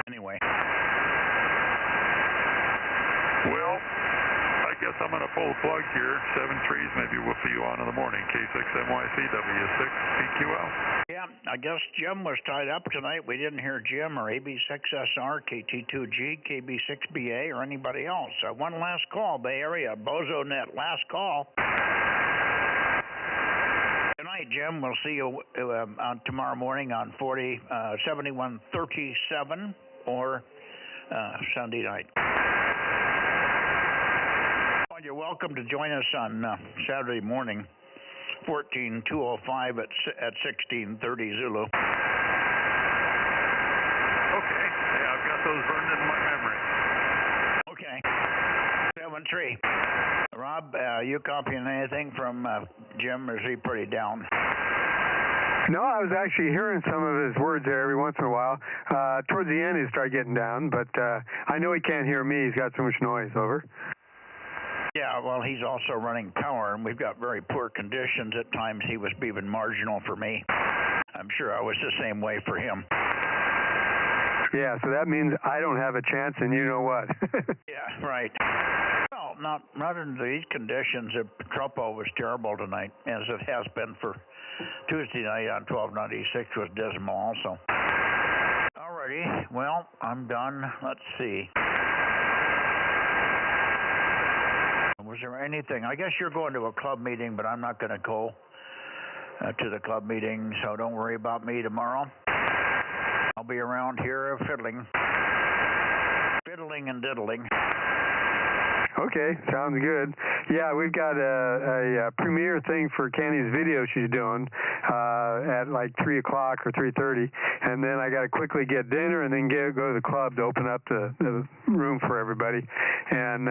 Anyway. Well, I guess I'm going to pull the plug here. 7-3s, maybe we'll see you on in the morning. K6NYC, W6PQL. Yeah, I guess Jim was tied up tonight. We didn't hear Jim or AB6SR, KT2G, KB6BA, or anybody else. One last call, Bay Area, Bozo Net, last call. Good night. right, Jim. We'll see you on tomorrow morning on 7137 or Sunday night. Well, you're welcome to join us on Saturday morning, 14205 at 1630 Zulu. Okay. Yeah, I've got those burned into my memory. Okay. 7-3. Rob, you copying anything from Jim, or is he pretty down? No, I was actually hearing some of his words there every once in a while. Towards the end, he started getting down, but I know he can't hear me. He's got so much noise. Over. Yeah, well, he's also running power, and we've got very poor conditions. At times, he was even marginal for me. I'm sure I was the same way for him. Yeah, so that means I don't have a chance, and you know what? Yeah, right. Well, not in these conditions. The tropo was terrible tonight, as it has been for Tuesday night on 1296 was dismal also. Alrighty, well, I'm done. Let's see. Was there anything? I guess you're going to a club meeting, but I'm not going to go to the club meeting, so don't worry about me tomorrow. I'll be around here fiddling and diddling. Okay, sounds good. Yeah, we've got a premiere thing for Kenny's video she's doing at like 3 o'clock or 3:30, and then I got to quickly get dinner and then go to the club to open up the room for everybody. And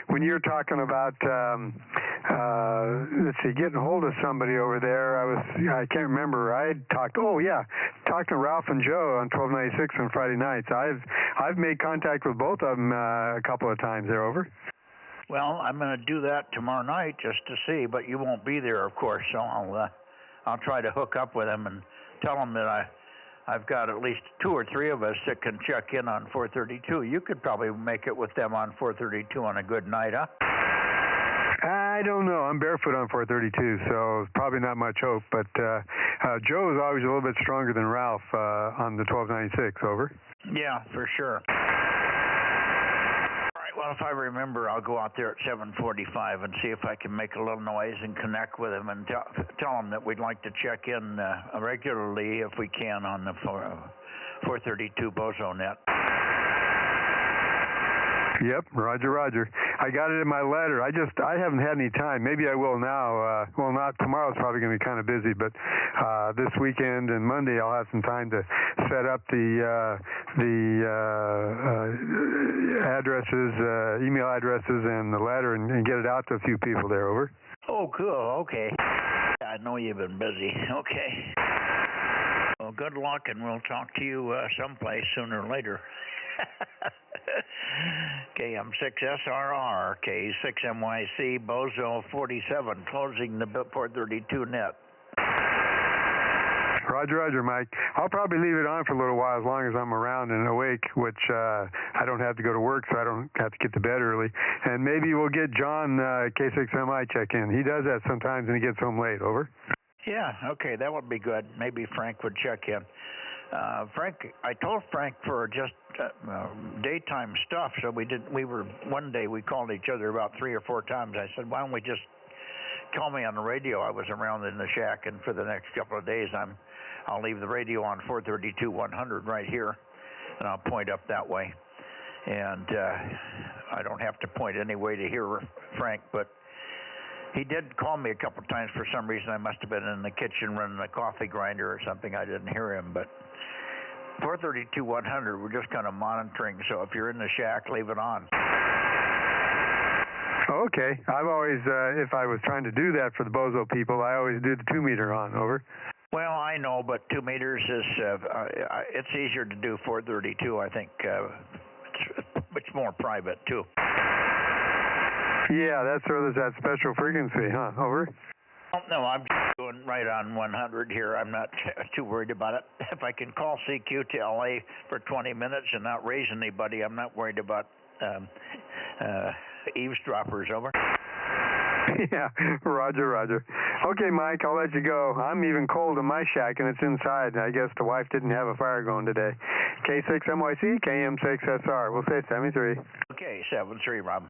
when you're talking about, let's see, getting a hold of somebody over there, I can't remember. I talked to Ralph and Joe on 1296 on Friday nights. I've made contact with both of them a couple of times. They're over. Well, I'm going to do that tomorrow night just to see, but you won't be there, of course. So I'll try to hook up with them and tell them that I've got at least 2 or 3 of us that can check in on 432. You could probably make it with them on 432 on a good night, huh? I don't know. I'm barefoot on 432, so probably not much hope. But Joe is always a little bit stronger than Ralph on the 1296. Over. Yeah, for sure. Well, if I remember, I'll go out there at 7:45 and see if I can make a little noise and connect with them and tell them that we'd like to check in regularly if we can on the 432 Bozo Net. Yep, Roger. I got it in my letter. I haven't had any time. Maybe I will now. Well, not tomorrow's probably going to be kind of busy, but this weekend and Monday I'll have some time to set up the addresses, email addresses, and the letter, and get it out to a few people there. Over. Oh, cool. Okay. I know you've been busy. Okay. Well, good luck, and we'll talk to you someplace sooner or later. KM6SRR, K6MYC, Bozo 47, closing the 432 net. Roger, Mike. I'll probably leave it on for a little while as long as I'm around and awake, which I don't have to go to work, so I don't have to get to bed early. And maybe we'll get John K6MI check in. He does that sometimes and he gets home late. Over. Yeah, okay, that would be good. Maybe Frank would check in. I told Frank for just daytime stuff, so one day we called each other about 3 or 4 times. I said, why don't we just call me on the radio? I was around in the shack, and for the next couple of days I'll leave the radio on 432-100 right here, and I'll point up that way. And I don't have to point any way to hear Frank, but he did call me a couple of times. For some reason, I must have been in the kitchen running a coffee grinder or something. I didn't hear him, but 432-100, we're just kind of monitoring, so if you're in the shack, leave it on. Okay. I've always, if I was trying to do that for the Bozo people, I always do the 2 meter on. Over. Well, I know, but 2 meters is, it's easier to do 432, I think. It's more private, too. Yeah, that's where there's that special frequency, huh? Over. No, I'm doing right on 100 here. I'm not too worried about it. If I can call CQ to LA for 20 minutes and not raise anybody, I'm not worried about eavesdroppers. Over. Yeah, Roger. Okay, Mike, I'll let you go. I'm even cold in my shack, and it's inside. I guess the wife didn't have a fire going today. K6MYC, KM6SR. We'll say 73. Okay, 73, Rob.